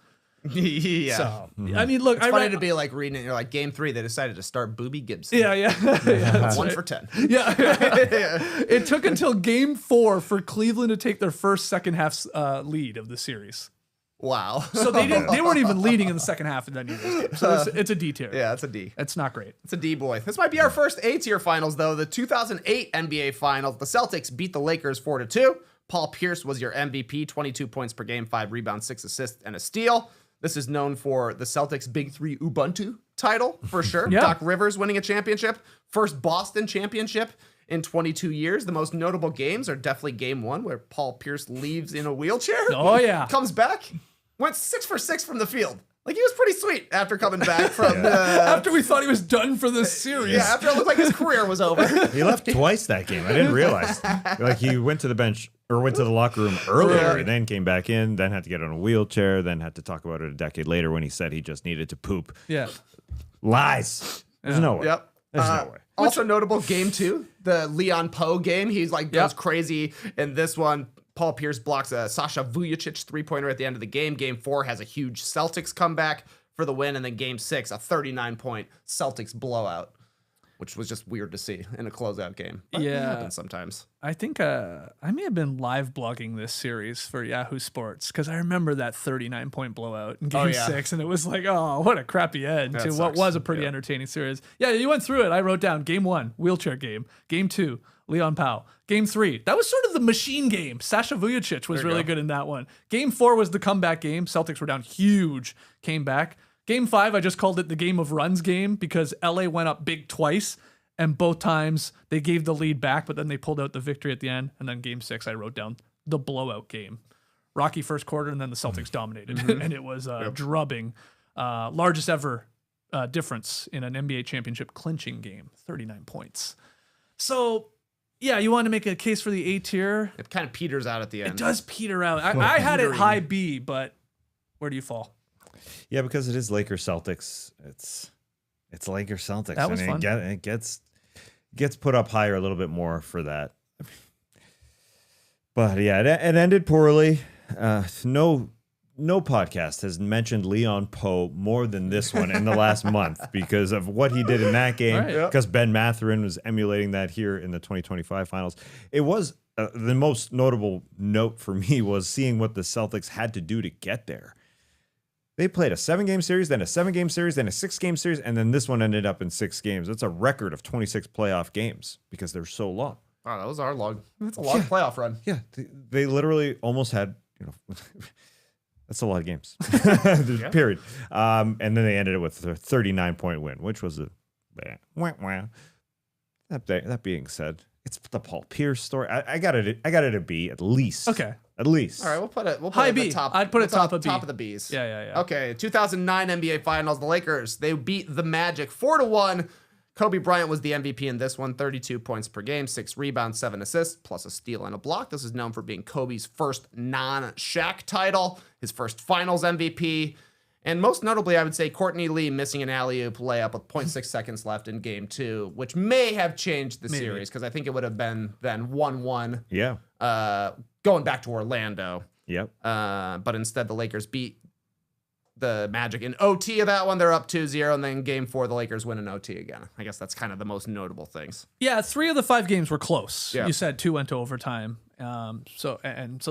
Yeah. So I mean, look, It's I funny read to be like reading it. You're like, Game 3, they decided to start Boobie Gibson. yeah, that's 1 right. for 10. Yeah. It took until Game 4 for Cleveland to take their first second half lead of the series. Wow. So they weren't even leading in the second half of that either game. So it's a D tier. Yeah, it's a D. It's not great. It's a D boy. This might be our first A tier finals, though. The 2008 NBA Finals. The Celtics beat the Lakers 4-2. Paul Pierce was your MVP, 22 points per game, 5 rebounds, 6 assists, and a steal. This is known for the Celtics' Big 3 Ubuntu title, for sure. Yeah. Doc Rivers winning a championship. First Boston championship in 22 years. The most notable games are definitely Game 1, where Paul Pierce leaves in a wheelchair. Oh, yeah. Comes back, went 6 for 6 from the field. Like, he was pretty sweet after coming back from After we thought he was done for this series. yeah, after it looked like his career was over. He left twice that game. I didn't realize. Like he went to the bench or went to the locker room earlier, then came back in, then had to get on a wheelchair, then had to talk about it a decade later when he said he just needed to poop. Yeah. Lies. There's no way. Yep. There's no way. Also notable Game 2, the Leon Poe game. He's like goes crazy in this one. Paul Pierce blocks a Sasha Vujacic 3-pointer at the end of the game. Game 4 has a huge Celtics comeback for the win, and then Game 6, a 39-point Celtics blowout, which was just weird to see in a closeout game. But it happens sometimes. I think I may have been live blogging this series for Yahoo Sports because I remember that 39-point blowout in Game 6, and it was like, oh, what a crappy end to what was a pretty entertaining series. Yeah, you went through it. I wrote down Game 1, wheelchair game. Game 2, Leon Powell. Game 3, that was sort of the machine game. Sasha Vujacic was really good in that one. Game 4 was the comeback game. Celtics were down huge, came back. Game 5, I just called it the game of runs game because LA went up big twice, and both times they gave the lead back, but then they pulled out the victory at the end. And then Game 6, I wrote down the blowout game. Rocky first quarter, and then the Celtics dominated, and it was drubbing. Largest ever difference in an NBA championship clinching game, 39 points. So, yeah, you want to make a case for the A tier? It kind of peters out at the end. It does peter out. I had it high B, but where do you fall? Yeah, because it is Lakers Celtics. It's Lakers Celtics. That was fun. It gets put up higher a little bit more for that. But yeah, it ended poorly. No podcast has mentioned Leon Poe more than this one in the last month because of what he did in that game. Right. Because Ben Mathurin was emulating that here in the 2025 finals. It was the most notable note for me was seeing what the Celtics had to do to get there. They played a 7-game series, then a 7-game series, then a 6-game series, and then this one ended up in 6 games. That's a record of 26 playoff games because they're so long. Wow, that was our long. That's a long playoff run. Yeah, they literally almost had, that's a lot of games. Period. And then they ended it with a 39-point win, which was a That being said, it's the Paul Pierce story. I got it a B at least. Okay. At least. All right, we'll put it High at the B. top. I'd put it top of B. Top of the B's. Yeah. Okay, 2009 NBA Finals, the Lakers, they beat the Magic 4-1. Kobe Bryant was the MVP in this one, 32 points per game, 6 rebounds, 7 assists, plus a steal and a block. This is known for being Kobe's first non-Shaq title, his first Finals MVP, and most notably, I would say Courtney Lee missing an alley-oop layup with 0.6 seconds left in Game 2, which may have changed the series, because I think it would have been then 1-1 going back to Orlando. Yep. But instead, the Lakers beat the Magic in OT of that one. They're up 2-0, and then Game 4, the Lakers win in OT again. I guess that's kind of the most notable things. Yeah, 3 of the 5 games were close. Yeah. You said 2 went to overtime. So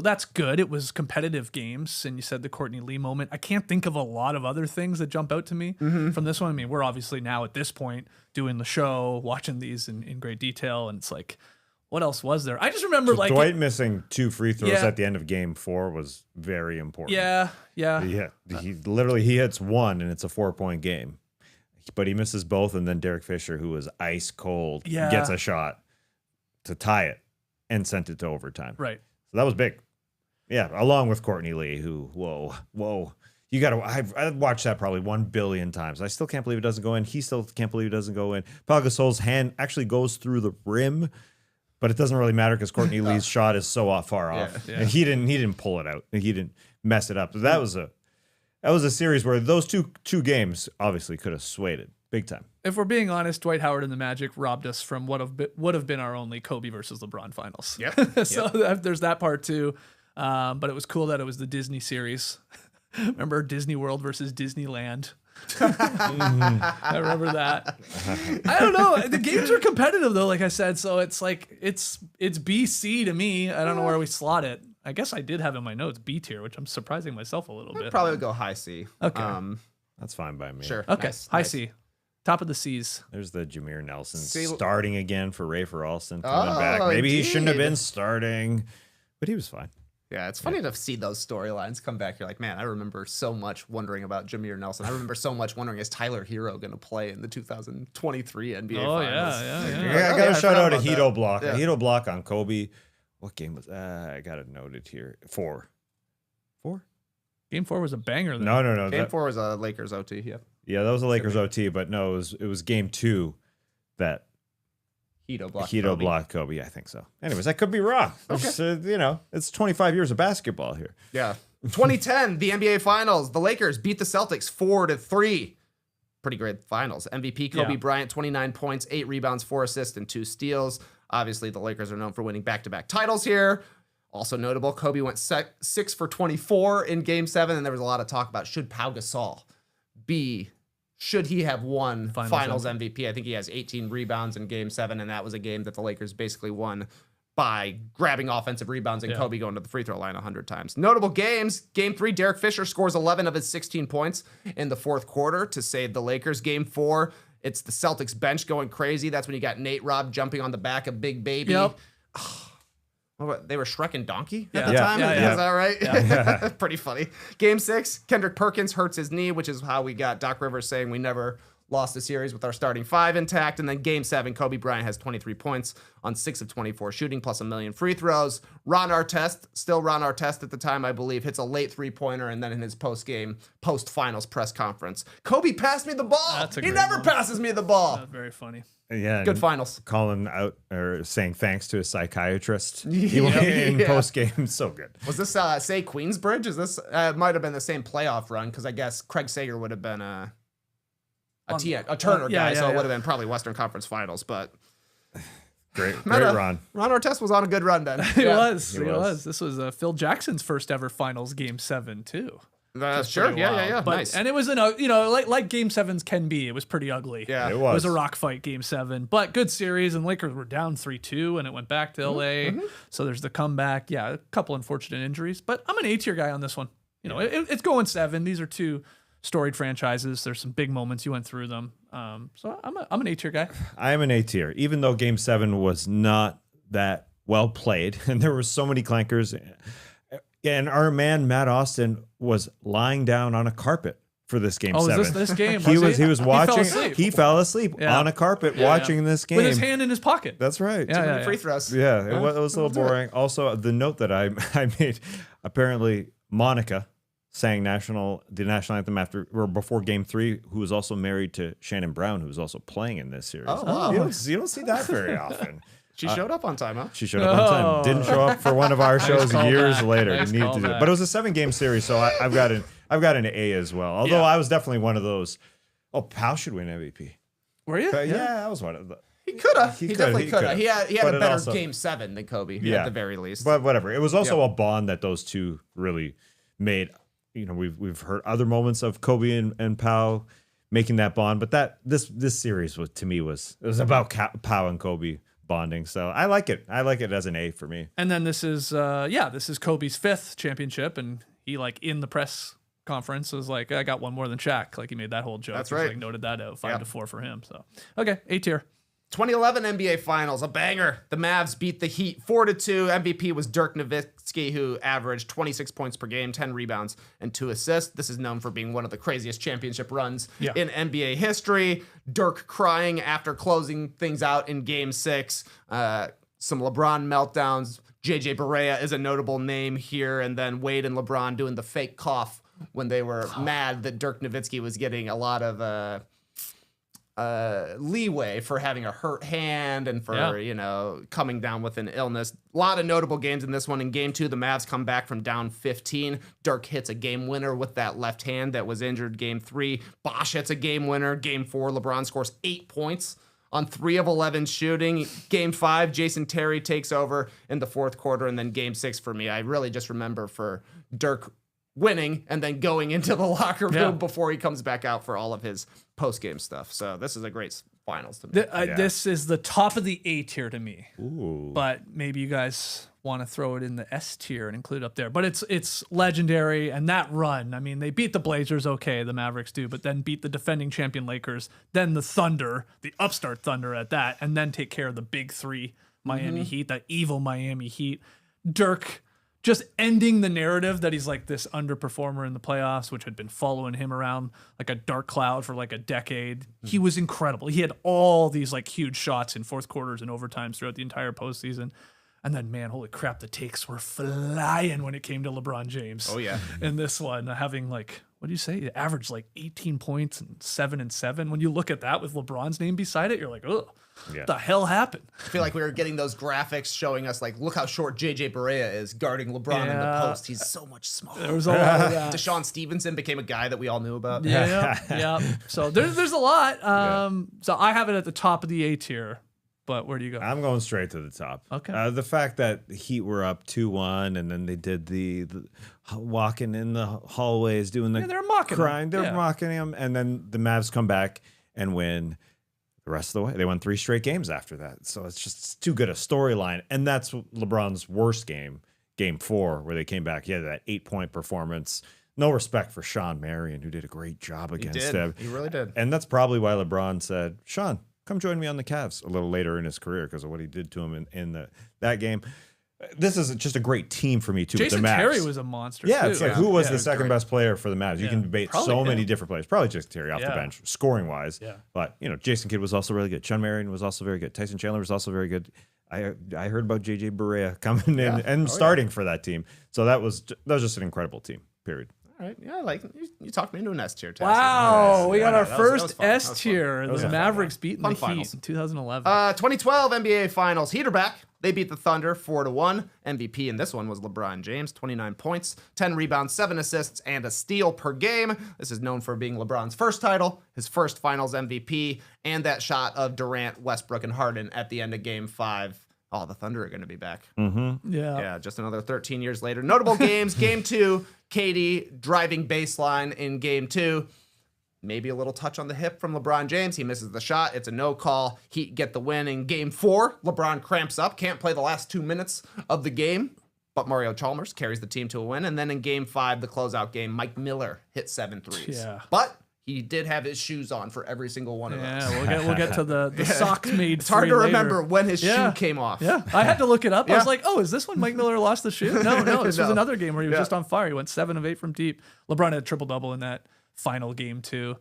that's good. It was competitive games, and you said the Courtney Lee moment. I can't think of a lot of other things that jump out to me from this one. I mean, we're obviously now at this point doing the show, watching these in great detail, and it's like, what else was there? I just remember Dwight missing 2 free throws at the end of Game 4 was very important. Yeah. He hits 1 and it's a 4-point game, but he misses both, and then Derek Fisher, who was ice cold, gets a shot to tie it and sent it to overtime. Right. So that was big. Yeah, along with Courtney Lee, who whoa. You got to. I've watched that probably 1 billion times. I still can't believe it doesn't go in. He still can't believe it doesn't go in. Pau Gasol's hand actually goes through the rim. But it doesn't really matter because Courtney Lee's shot is so far off. Yeah. And he didn't pull it out. He didn't mess it up. That was a series where those two games obviously could have swayed it big time. If we're being honest, Dwight Howard and the Magic robbed us from what would have been our only Kobe versus LeBron finals. Yep. So there's that part too. But it was cool that it was the Disney series. Remember Disney World versus Disneyland? I remember that. I don't know. The games are competitive though, like I said. So it's like it's BC to me. I don't know where we slot it. I guess I did have in my notes B tier, which I'm surprising myself a little bit. Probably would go high C. Okay. That's fine by me. Sure. Okay. Nice, High nice. C. Top of the C's. There's the Jameer Nelson See- starting again for Rafer Alston coming back. Maybe he shouldn't have indeed. been starting, but he was fine. Yeah, it's funny to see those storylines come back. You're like, man, I remember so much wondering about Jameer Nelson. I remember so much wondering, is Tyler Hero going to play in the 2023 NBA Finals? Yeah, I got to shout out a Hito block. Yeah. A Hito block on Kobe. What game was I got it noted here. 4. Game 4 was a banger. No. Game 4 was a Lakers OT. Yeah, that was a Lakers OT, but no, it was Game 2 that Hito blocked Hito blocked Kobe. I think so. Anyways, I could be wrong. Okay. It's 25 years of basketball here. Yeah. 2010, the NBA Finals. The Lakers beat the Celtics 4-3. Pretty great finals. MVP Kobe Bryant, 29 points, 8 rebounds, 4 assists, and 2 steals. Obviously, the Lakers are known for winning back-to-back titles here. Also notable, Kobe went 6 for 24 in Game 7, and there was a lot of talk about should Pau Gasol should he have won Finals MVP? I think he has 18 rebounds in Game 7, and that was a game that the Lakers basically won by grabbing offensive rebounds and Kobe going to the free throw line 100 times. Notable games. Game 3, Derek Fisher scores 11 of his 16 points in the fourth quarter to save the Lakers. Game 4, it's the Celtics bench going crazy. That's when you got Nate Robb jumping on the back of Big Baby. Yep. They were Shrek and Donkey at the Yeah. time? Yeah. Is that right? Yeah. Pretty funny. Game 6, Kendrick Perkins hurts his knee, which is how we got Doc Rivers saying we never lost the series with our starting 5 intact. And then Game 7, Kobe Bryant has 23 points on 6 of 24 shooting, plus a million free throws. Ron Artest at the time, I believe, hits a late 3-pointer, and then in his post-finals press conference, Kobe passed me the ball. He never passes me the ball. That's very funny. Yeah, Good finals. Calling out or saying thanks to a psychiatrist in post game, so good. Was this say Queensbridge? Is this might have been the same playoff run, because I guess Craig Sager would have been a Turner guy, so it would have been probably Western Conference Finals. But Great run. Ron Artest was on a good run then. He was. This was Phil Jackson's first ever Finals Game 7 too. Sure. Yeah. But, Nice. And it was like Game 7s can be. It was pretty ugly. Yeah. It was. It was a rock fight Game 7, but good series. And Lakers were down 3-2, and it went back to LA. So there's the comeback. Yeah, a couple unfortunate injuries, but I'm an A-tier guy on this one. It's going 7. These are 2 storied franchises. There's some big moments. You went through them. So I'm an A-tier guy. I am an A tier, even though Game 7 was not that well played, and there were so many clankers. And our man Matt Austin was lying down on a carpet for this game 7. Is this game? He was watching. He fell aslead. On a carpet watching this game with his hand in his pocket. That's right. Too many free throws. Yeah, it was a little boring. Also, the note that I made, apparently Monica sang the national anthem before Game 3, who was also married to Shannon Brown, who was also playing in this series. Oh, wow. You don't see that very often. She showed up on time, huh? She showed up on time. Didn't show up for one of our shows years later. Nice Needed to do it. But it was a 7-game series, so I've got an A as well. Although I was definitely one of those. Oh, Powell should win MVP. Were you? Yeah, I was one of the. He could have. He definitely could have. He had But a it better also- Game 7 than Kobe, Yeah. at the very least. But whatever. It was also a bond that those two really made. We've heard other moments of Kobe and Powell making that bond, but this series was about Powell and Kobe bonding. So I like it. I like it as an A for me. And then this is Kobe's 5th championship, and he in the press conference was like, I got one more than Shaq. Like he made that whole joke. That's He's right. noted that out 5-4 for him. So okay, A tier. 2011 NBA Finals, a banger. The Mavs beat the Heat 4-2. MVP was Dirk Nowitzki, who averaged 26 points per game, 10 rebounds, and 2 assists. This is known for being one of the craziest championship runs in NBA history. Dirk crying after closing things out in Game 6. Some LeBron meltdowns. JJ Barea is a notable name here. And then Wade and LeBron doing the fake cough when they were mad that Dirk Nowitzki was getting a lot of leeway for having a hurt hand and for coming down with an illness. A lot of notable games in this one. In Game 2, the Mavs come back from down 15. Dirk hits a game winner with that left hand that was injured. Game 3, Bosh hits a game winner. Game 4, LeBron scores 8 points on 3 of 11 shooting. Game 5, Jason Terry takes over in the 4th quarter. And then Game 6 for me, I really just remember for Dirk winning and then going into the locker room before he comes back out for all of his post-game stuff. So this is a great finals to me. This is the top of the A tier to me. Ooh. But maybe you guys want to throw it in the S tier and include it up there. But it's legendary, and that run, I mean, they beat the Blazers, okay, the Mavericks do, but then beat the defending champion Lakers, then the Thunder, the upstart Thunder at that, and then take care of the big 3 Miami Heat, that evil Miami Heat. Dirk just ending the narrative that he's like this underperformer in the playoffs, which had been following him around like a dark cloud for like a decade. He was incredible. He had all these like huge shots in 4th quarters and overtimes throughout the entire postseason. And then, man, holy crap, the takes were flying when it came to LeBron James. Oh, yeah. In this one, having like, what do you say? It averaged like 18 points and 7 and 7. When you look at that with LeBron's name beside it, you're like, oh, what the hell happened? I feel like we were getting those graphics showing us like, look how short JJ Barea is guarding LeBron in the post. He's so much smaller. There was a lot of that. Deshaun Stevenson became a guy that we all knew about. Yeah. So there's a lot. So I have it at the top of the A tier. But where do you go? I'm going straight to the top. Okay. The fact that the Heat were up 2-1, and then they did the walking in the hallways, doing the they're mocking crying. him. They're mocking him, and then the Mavs come back and win the rest of the way. They won 3 straight games after that. So it's too good a storyline, and that's LeBron's worst game, Game 4, where they came back. He had that 8-point performance. No respect for Sean Marion, who did a great job against him. He really did. And that's probably why LeBron said, Sean, come join me on the Cavs a little later in his career because of what he did to him in that game. This is just a great team for me, too. Jason with the Mavs. Terry was a monster, Yeah, too. it's like, who was the second best player for the Mavs? You Yeah. can debate Probably so him. many different players. Probably Jason Terry off the Yeah. bench, scoring-wise. Yeah. But, Jason Kidd was also really good. Sean Marion was also very good. Tyson Chandler was also very good. I heard about JJ Barea coming in and starting for that team. So that was just an incredible team, period. All right. Yeah, like you talked me into an S tier. Tassie. Wow, we got our That was first fun. That was S fun. tier. The Mavericks beating the finals. Heat in 2011. 2012 NBA Finals. Heat are back. They beat the Thunder 4-1. MVP in this one was LeBron James, 29 points, 10 rebounds, 7 assists, and a steal per game. This is known for being LeBron's first title, his first Finals MVP, and that shot of Durant, Westbrook, and Harden at the end of Game 5. Oh, the Thunder are going to be back. Yeah, just another 13 years later. Notable games. Game 2, KD driving baseline in Game 2. Maybe a little touch on the hip from LeBron James. He misses the shot. It's a no call. Heat get the win in Game 4. LeBron cramps up. Can't play the last 2 minutes of the game. But Mario Chalmers carries the team to a win. And then in Game 5, the closeout game, Mike Miller hit 7 threes. Yeah. But he did have his shoes on for every single one of those. Yeah, we'll get to the socks made. It's hard to remember when his shoe came off. Yeah, I had to look it up. I was like, oh, is this when Mike Miller lost the shoe? No, this was another game where he was just on fire. He went 7 of 8 from deep. LeBron had a triple-double in that final game too.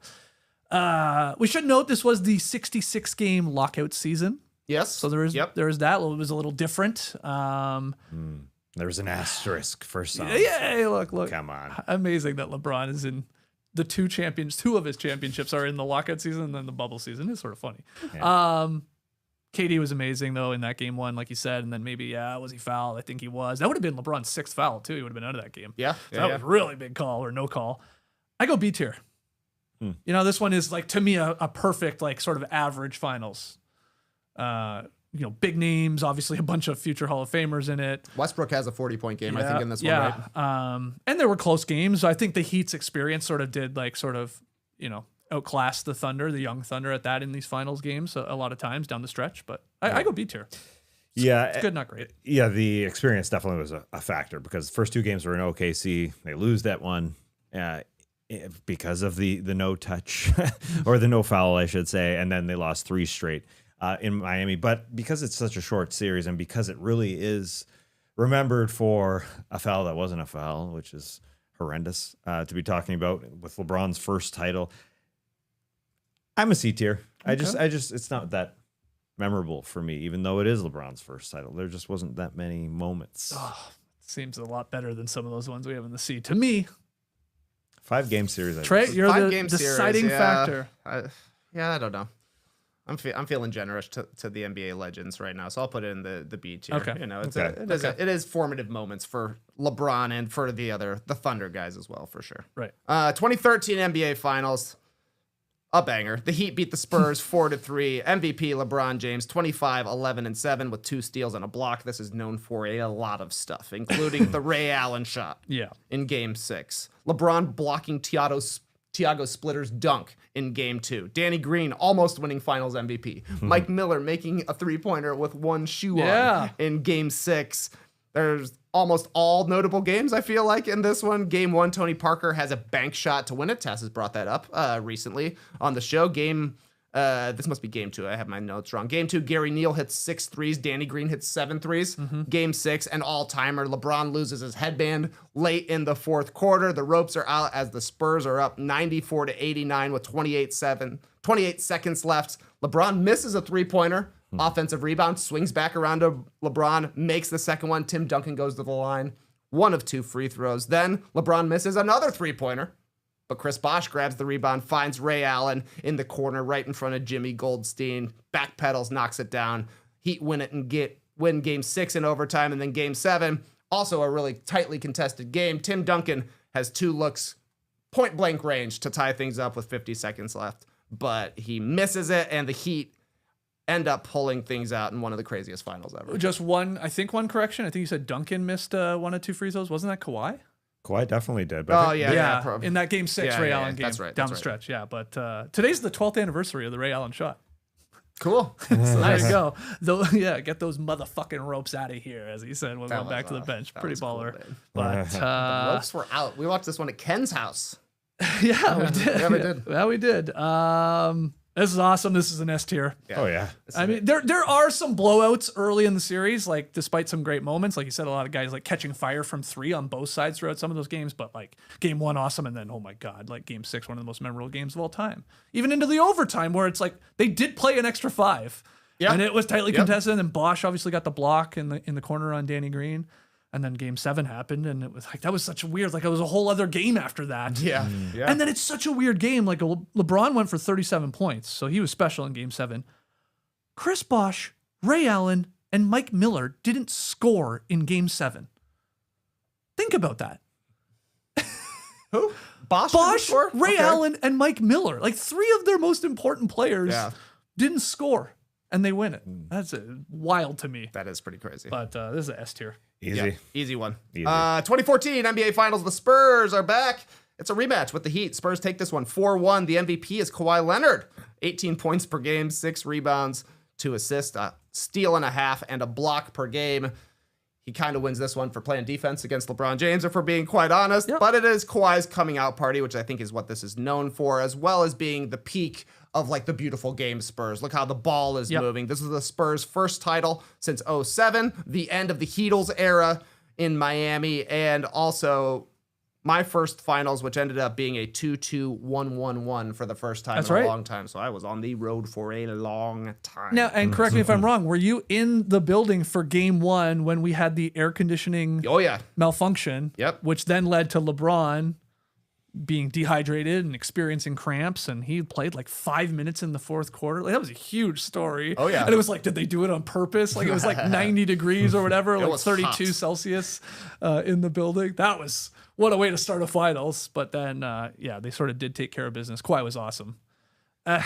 We should note this was the 66-game lockout season. Yes. So there is that. It was a little different. There was an asterisk for some. Yeah, look. Come on. Amazing that LeBron is in the two of his championships are in the lockout season and then the bubble season. It's sort of funny. Yeah. KD was amazing though in that game 1, like you said, and then maybe was he fouled? I think he was. That would have been LeBron's 6th foul too. He would have been out of that game. Yeah. So that was a really big call or no call. I go B tier. You know, this one is like to me a perfect like sort of average finals. Big names, obviously a bunch of future Hall of Famers in it. Westbrook has a 40-point game, I think, in this one, right? And there were close games. I think the Heat's experience sort of did outclass the Thunder, the young Thunder at that in these finals games a lot of times down the stretch. But I go B tier. It's good, not great. Yeah, the experience definitely was a factor because the first 2 games were in OKC. They lose that one because of the no touch or the no foul, I should say. And then they lost 3 straight. In Miami, but because it's such a short series and because it really is remembered for a foul that wasn't a foul, which is horrendous to be talking about with LeBron's first title, I'm a C tier. Okay. I just it's not that memorable for me, even though it is LeBron's first title. There just wasn't that many moments. Seems a lot better than some of those ones we have in the C. To me, 5-game series. Trey, you're the deciding factor. I don't know. I'm feeling generous to the NBA legends right now, so I'll put it in the B tier. Okay. You know, it is formative moments for LeBron and for the Thunder guys as well, for sure. Right. 2013 NBA Finals, a banger. The Heat beat the Spurs 4-3. MVP LeBron James 25, 11, and 7 with 2 steals and a block. This is known for a lot of stuff, including the Ray Allen shot. In Game 6. LeBron blocking Thiago Splitter's dunk in Game 2. Danny Green almost winning Finals MVP. Mike Miller making a 3-pointer with 1 shoe on in Game 6. There's almost all notable games, I feel like, in this one. Game 1, Tony Parker has a bank shot to win it. Tess has brought that up recently on the show. This must be Game 2. I have my notes wrong. Game 2, Gary Neal hits 6 threes. Danny Green hits 7 threes. Game 6, an all-timer. LeBron loses his headband late in the 4th quarter. The ropes are out as the Spurs are up 94-89 with 28 seconds left. LeBron misses a 3-pointer. Offensive rebound, swings back around to LeBron, makes the second one. Tim Duncan goes to the line. 1 of 2 free throws. Then LeBron misses another 3-pointer. But Chris Bosh grabs the rebound, finds Ray Allen in the corner right in front of Jimmy Goldstein, backpedals, knocks it down. Heat win it and win Game 6 in overtime, and then Game 7, also a really tightly contested game. Tim Duncan has 2 looks, point-blank range to tie things up with 50 seconds left, but he misses it, and the Heat end up pulling things out in one of the craziest finals ever. Just one correction. I think you said Duncan missed 1 of 2 free throws. Wasn't that Kawhi? Kawhi definitely did. But in that Game 6 Ray Allen game that's right, down the stretch. Yeah, but today's the 12th anniversary of the Ray Allen shot. Cool. So there you go. Get those motherfucking ropes out of here, as he said when we went back to the bench. Pretty baller. Cool, but the ropes were out. We watched this one at Ken's house. Yeah, we did. Yeah, we did. Yeah, we did. This is awesome. This is an S tier. Yeah. Oh yeah. I mean, there are some blowouts early in the series, like despite some great moments. Like you said, a lot of guys like catching fire from 3 on both sides throughout some of those games. But like Game 1, awesome, and then oh my god, like Game 6, one of the most memorable games of all time. Even into the overtime, where it's like they did play an extra 5, and it was tightly contested. And then Bosh obviously got the block in the corner on Danny Green. And then Game 7 happened, and it was like that was such a weird, like it was a whole other game after that. Yeah. And then it's such a weird game. Like LeBron went for 37 points, so he was special in Game 7. Chris Bosh, Ray Allen, and Mike Miller didn't score in Game 7. Think about that. Who? Bosh, Ray Allen, and Mike Miller. Like 3 of their most important players didn't score, and they win it. That's wild to me. That is pretty crazy. But this is an S tier. Easy one. 2014 NBA Finals. The Spurs are back. It's a rematch with the Heat. Spurs take this one 4-1. The MVP is Kawhi Leonard. 18 points per game, 6 rebounds, 2 assists, a steal and a half, and a block per game. He kind of wins this one for playing defense against LeBron James, if we're being quite honest. But it is Kawhi's coming out party, which I think is what this is known for, as well as being the peak of like the beautiful game Spurs. Look how the ball is moving. This is the Spurs' first title since 2007, the end of the Heatles era in Miami, and also my first finals, which ended up being a 2-2-1-1-1 for the first time in a long time. So I was on the road for a long time. Now, and correct me if I'm wrong, were you in the building for game 1 when we had the air conditioning malfunction? Yep. Which then led to LeBron being dehydrated and experiencing cramps, and he played like 5 minutes in the fourth quarter. Like, that was a huge story. Oh, yeah. And it was like, did they do it on purpose? Like, it was like 90 degrees or whatever, like was 32 hot. Celsius in the building. That was, what a way to start a finals. But then, they sort of did take care of business. Kawhi was awesome. I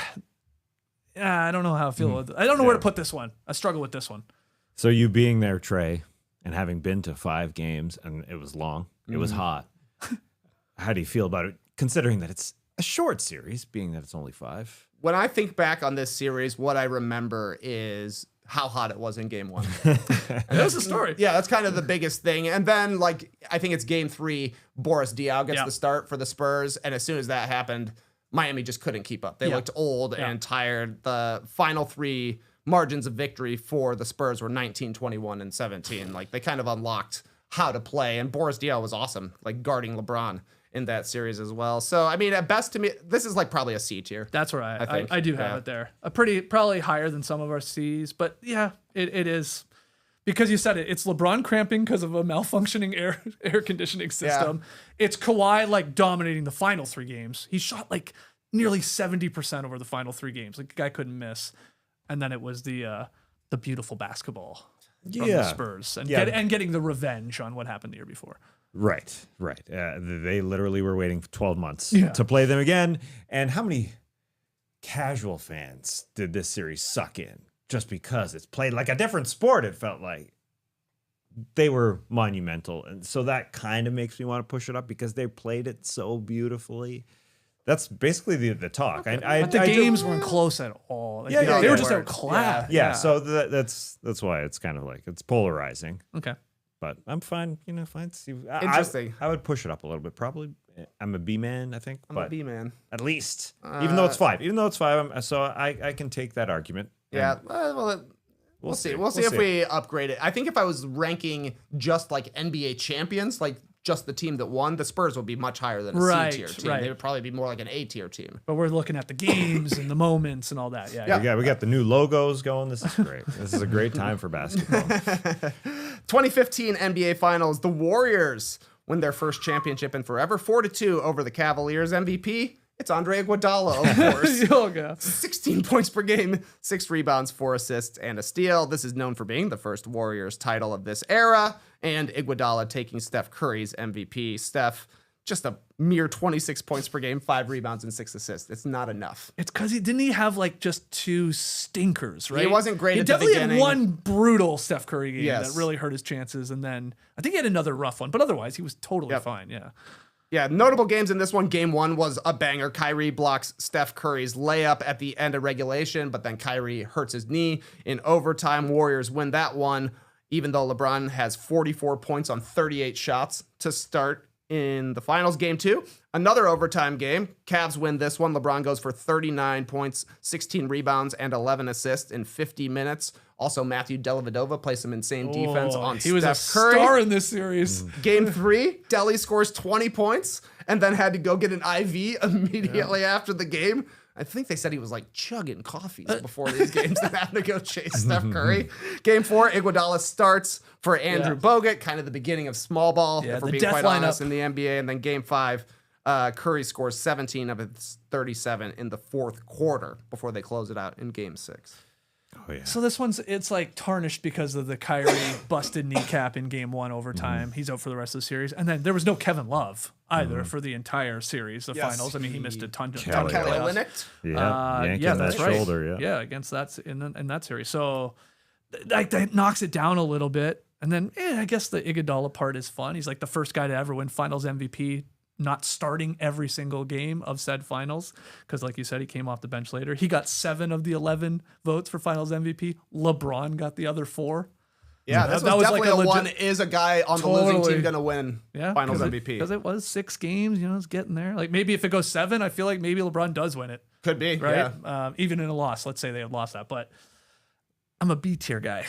don't know how I feel. I don't know where to put this one. I struggle with this one. So you being there, Trey, and having been to 5 games, and it was long, it was hot. How do you feel about it, considering that it's a short series, being that it's only 5? When I think back on this series, what I remember is how hot it was in game 1. That was the story. Yeah, that's kind of the biggest thing. And then, like, I think it's game 3, Boris Diaw gets the start for the Spurs. And as soon as that happened, Miami just couldn't keep up. They looked old and tired. The final 3 margins of victory for the Spurs were 19, 21, and 17. Like, they kind of unlocked how to play. And Boris Diaw was awesome, like guarding LeBron in that series as well. So, I mean, at best to me, this is like probably a C tier. That's where I think. I do have it there. Probably higher than some of our C's, but yeah, it is. Because you said it, it's LeBron cramping because of a malfunctioning air conditioning system. Yeah. It's Kawhi like dominating the final 3 games. He shot like nearly 70% over the final 3 games. Like, the guy couldn't miss. And then it was the beautiful basketball from the Spurs and getting the revenge on what happened the year before. Right. They literally were waiting for 12 months to play them again. And how many casual fans did this series suck in just because it's played like a different sport? It felt like they were monumental. And so that kind of makes me want to push it up because they played it so beautifully. That's basically the talk. But the games weren't close at all. Like, they were just outclassed. Yeah. So that's why it's kind of like, it's polarizing. Okay. But I'm fine, fine. See, Interesting. I would push it up a little bit. Probably, I'm a B man, I think. I'm a B man. At least, even though it's 5. So I can take that argument. Yeah. We'll see. We'll see if we upgrade it. I think if I was ranking just like NBA champions, like just the team that won, the Spurs would be much higher than a C tier team. They would probably be more like an A tier team. But we're looking at the games and the moments and all that. Yeah. We got the new logos going. This is great. This is a great time for basketball. 2015 NBA Finals. The Warriors win their first championship in forever, 4-2 over the Cavaliers. MVP, it's Andre Iguodala, of course. 16 points per game, 6 rebounds, 4 assists, and a steal. This is known for being the first Warriors title of this era. And Iguodala taking Steph Curry's MVP. Steph, just a mere 26 points per game, 5 rebounds, and 6 assists. It's not enough. It's because didn't he have like just 2 stinkers, right? He wasn't great at the beginning. He beginning. definitely had one brutal Steph Curry game that really hurt his chances. And then I think he had another rough one, but otherwise he was totally fine. Yeah. Yeah, notable games in this one. Game 1 was a banger. Kyrie blocks Steph Curry's layup at the end of regulation, but then Kyrie hurts his knee in overtime. Warriors win that one, even though LeBron has 44 points on 38 shots to start in the finals. Game 2, another overtime game. Cavs win this one. LeBron goes for 39 points, 16 rebounds, and 11 assists in 50 minutes. Also, Matthew Dellavedova plays some insane defense on Steph Curry. He was a star in this series. Game 3, Delly scores 20 points and then had to go get an IV immediately after the game. I think they said he was like chugging coffees before these games and had to go chase Steph Curry. Game 4, Iguodala starts for Andrew Bogut, kind of the beginning of small ball, if we're being quite honest, in the NBA. And then Game 5, Curry scores 17 of his 37 in the fourth quarter before they close it out in Game 6. Oh, yeah. So this it's like tarnished because of the Kyrie busted kneecap in Game 1 overtime. He's out for the rest of the series. And then there was no Kevin Love either for the entire series of finals. I mean, he missed a ton of Kelly Olynyk. That's right. Shoulder, yeah, against that in that series. So like that knocks it down a little bit. And then I guess the Iguodala part is fun. He's like the first guy to ever win Finals MVP, not starting every single game of said finals. Because like you said, he came off the bench later. He got 7 of the 11 votes for Finals MVP. LeBron got the other 4. Yeah, this That was was like definitely a a one. legit- Is a guy on the losing Totally. team going to win Finals MVP? Because it was 6 games, it's getting there. Like maybe if it goes 7, I feel like maybe LeBron does win it, Could be, right? yeah. Even in a loss, let's say they had lost that, but I'm a B tier guy.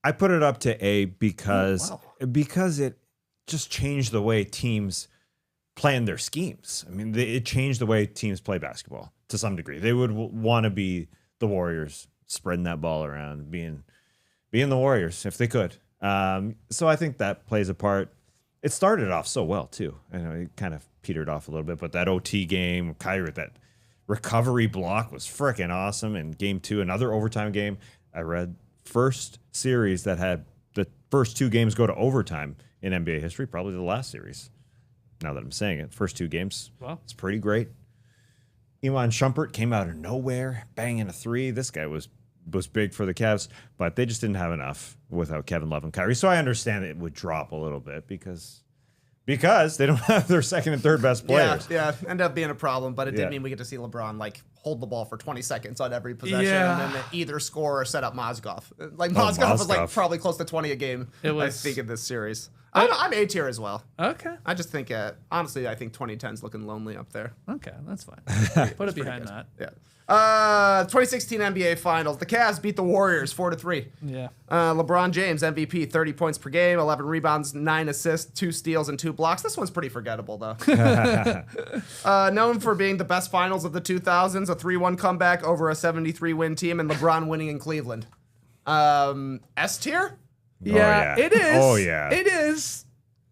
I put it up to A because wow. it just changed the way teams plan their schemes. I mean, it changed the way teams play basketball to some degree. They would want to be the Warriors, spreading that ball around, being the Warriors if they could. So I think that plays a part. It started off so well too. I know it kind of petered off a little bit, but that OT game, Kyrie, that recovery block was freaking awesome. And game 2, another overtime game. I read first series that had the first 2 games go to overtime in NBA history, probably the last series. Now that I'm saying it, first 2 games, Wow. It's pretty great. Iman Shumpert came out of nowhere, banging a 3. This guy was big for the Cavs, but they just didn't have enough without Kevin Love and Kyrie. So I understand it would drop a little bit because they don't have their second and third best players. Yeah, ended up being a problem, but it did Yeah. mean we get to see LeBron like hold the ball for 20 seconds on every possession Yeah. and then either score or set up Mozgov. Like Mozgov was like Mozgov. probably close to 20 a game. It was- I think in this series. I'm A tier as well. Okay. I just think honestly, I think 2010's looking lonely up there. Okay, that's fine. Put it behind that. Yeah. 2016 NBA Finals. The Cavs beat the Warriors 4-3. Yeah. LeBron James MVP, 30 points per game, 11 rebounds, 9 assists, 2 steals, and 2 blocks. This one's pretty forgettable though. Known for being the best finals of the 2000s, a 3-1 comeback over a 73-win team, and LeBron winning in Cleveland. S tier? Yeah, yeah. it is. Oh, yeah. It is.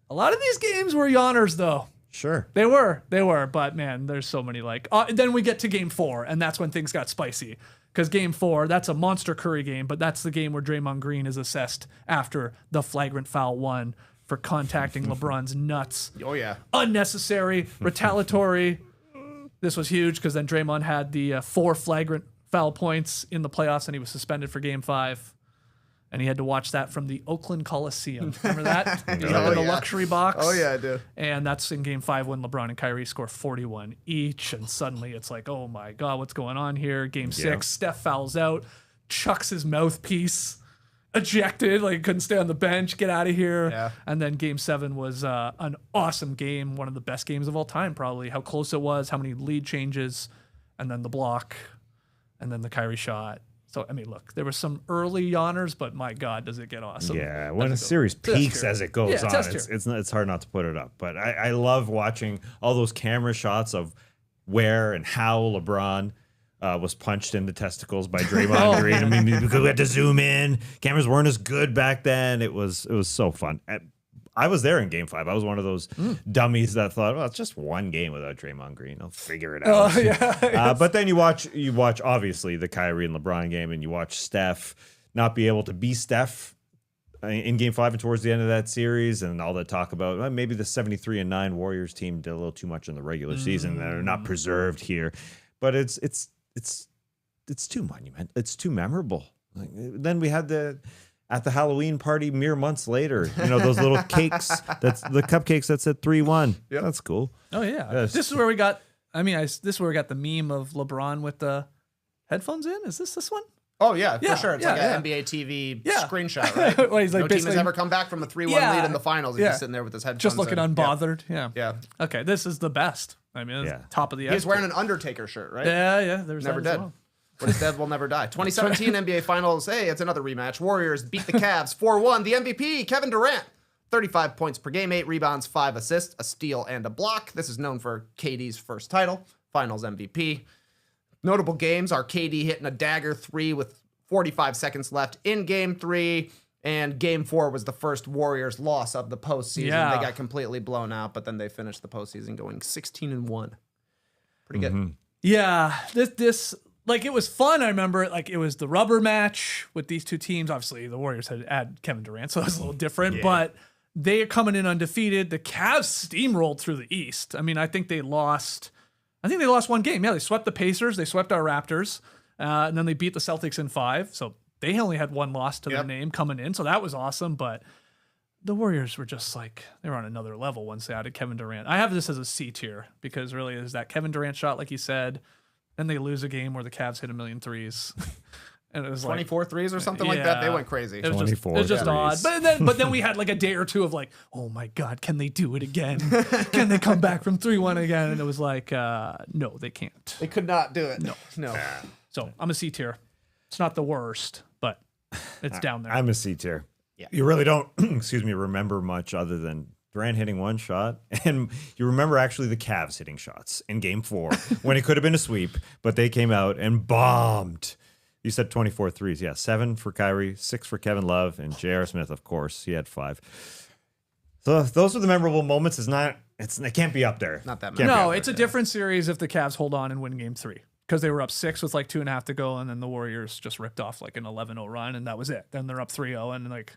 A lot of these games were yawners, though. Sure. They were, but man, there's so many then we get to game 4, and that's when things got spicy. Because game 4, that's a monster Curry game, but that's the game where Draymond Green is assessed after the flagrant foul 1 for contacting LeBron's nuts. Oh, yeah. Unnecessary, retaliatory. This was huge because then Draymond had the 4 flagrant foul points in the playoffs, and he was suspended for game 5. And he had to watch that from the Oakland Coliseum. Remember that? He was up in the luxury box. Oh, yeah, I do. And that's in game 5 when LeBron and Kyrie score 41 each. And suddenly it's like, oh my God, what's going on here? Game 6, Steph fouls out, chucks his mouthpiece, ejected, like couldn't stay on the bench, get out of here. Yeah. And then game 7 was an awesome game, one of the best games of all time, probably. How close it was, how many lead changes, and then the block, and then the Kyrie shot. So, I mean, look, there were some early yawners, but my God, does it get awesome. Yeah, when a Does it go- series Test peaks tier. as it goes Yeah, on, test tier. it's hard not to put it up. But I love watching all those camera shots of where and how LeBron was punched in the testicles by Draymond Green. I mean, because we had to zoom in. Cameras weren't as good back then. It was so fun. I was there in game 5. I was one of those dummies that thought, well, it's just one game without Draymond Green. I'll figure it out. But then you watch obviously the Kyrie and LeBron game, and you watch Steph not be able to be Steph in game 5 and towards the end of that series, and all that talk about well, maybe the 73-9 Warriors team did a little too much in the regular season that are not preserved here. But it's too monumental. It's too memorable. Like, then we had at the Halloween party mere months later, those little cakes, that's the cupcakes that said 3-1. Yeah, that's cool. Oh, yeah. Yes. This is where we got, this is where we got the meme of LeBron with the headphones in. Is this one? Oh, yeah, Yeah, for sure. It's yeah, like yeah. an NBA TV Yeah. screenshot, right? Well, he's like No team has basically ever come back from a 3-1 Yeah. lead in the finals. He's Yeah. just sitting there with his headphones just looking in. unbothered. Yeah. Yeah. Okay, this is the best. I mean, it's Yeah. top of the He's wearing an Undertaker shirt, right? Yeah, there's Never that as dead. well. But his dead will never die. 2017 NBA Finals. Hey, it's another rematch. Warriors beat the Cavs 4-1. The MVP, Kevin Durant. 35 points per game, 8 rebounds, 5 assists, a steal, and a block. This is known for KD's first title, Finals MVP. Notable games are KD hitting a dagger 3 with 45 seconds left in Game 3, and Game 4 was the first Warriors loss of the postseason. Yeah. They got completely blown out, but then they finished the postseason going 16-1. Pretty good. Yeah, this like it was fun. I remember it was the rubber match with these two teams. Obviously, the Warriors had Kevin Durant, so it was a little different. But they are coming in undefeated. The Cavs steamrolled through the East. I mean, I think they lost one game. Yeah, they swept the Pacers. They swept our Raptors, and then they beat the Celtics in 5. So they only had one loss to their name coming in. So that was awesome. But the Warriors were just they were on another level once they added Kevin Durant. I have this as a C tier because really is that Kevin Durant shot, like you said. Then they lose a game where the Cavs hit a million threes. And it was 24 threes or something like that. They went crazy. It was 24 just, it was just threes. odd. But then we had like a day or two of like, oh my God, can they do it again? Can they come back from 3-1 again? And it was like, no, they can't. They could not do it. No. So I'm a C tier. It's not the worst, but it's down there. I'm a C tier. Yeah. You really don't, remember much other than Durant hitting one shot. And you remember actually the Cavs hitting shots in game 4 when it could have been a sweep, but they came out and bombed. You said 24 threes. Yeah, 7 for Kyrie, 6 for Kevin Love, and J.R. Smith, of course. He had 5. So those are the memorable moments. It can't be up there. Not that Can't much. be No, up it's a there. different series if the Cavs hold on and win game 3. Because they were up 6 with like 2.5 to go, and then the Warriors just ripped off like an 11-0 run, and that was it. Then they're up 3-0, and like,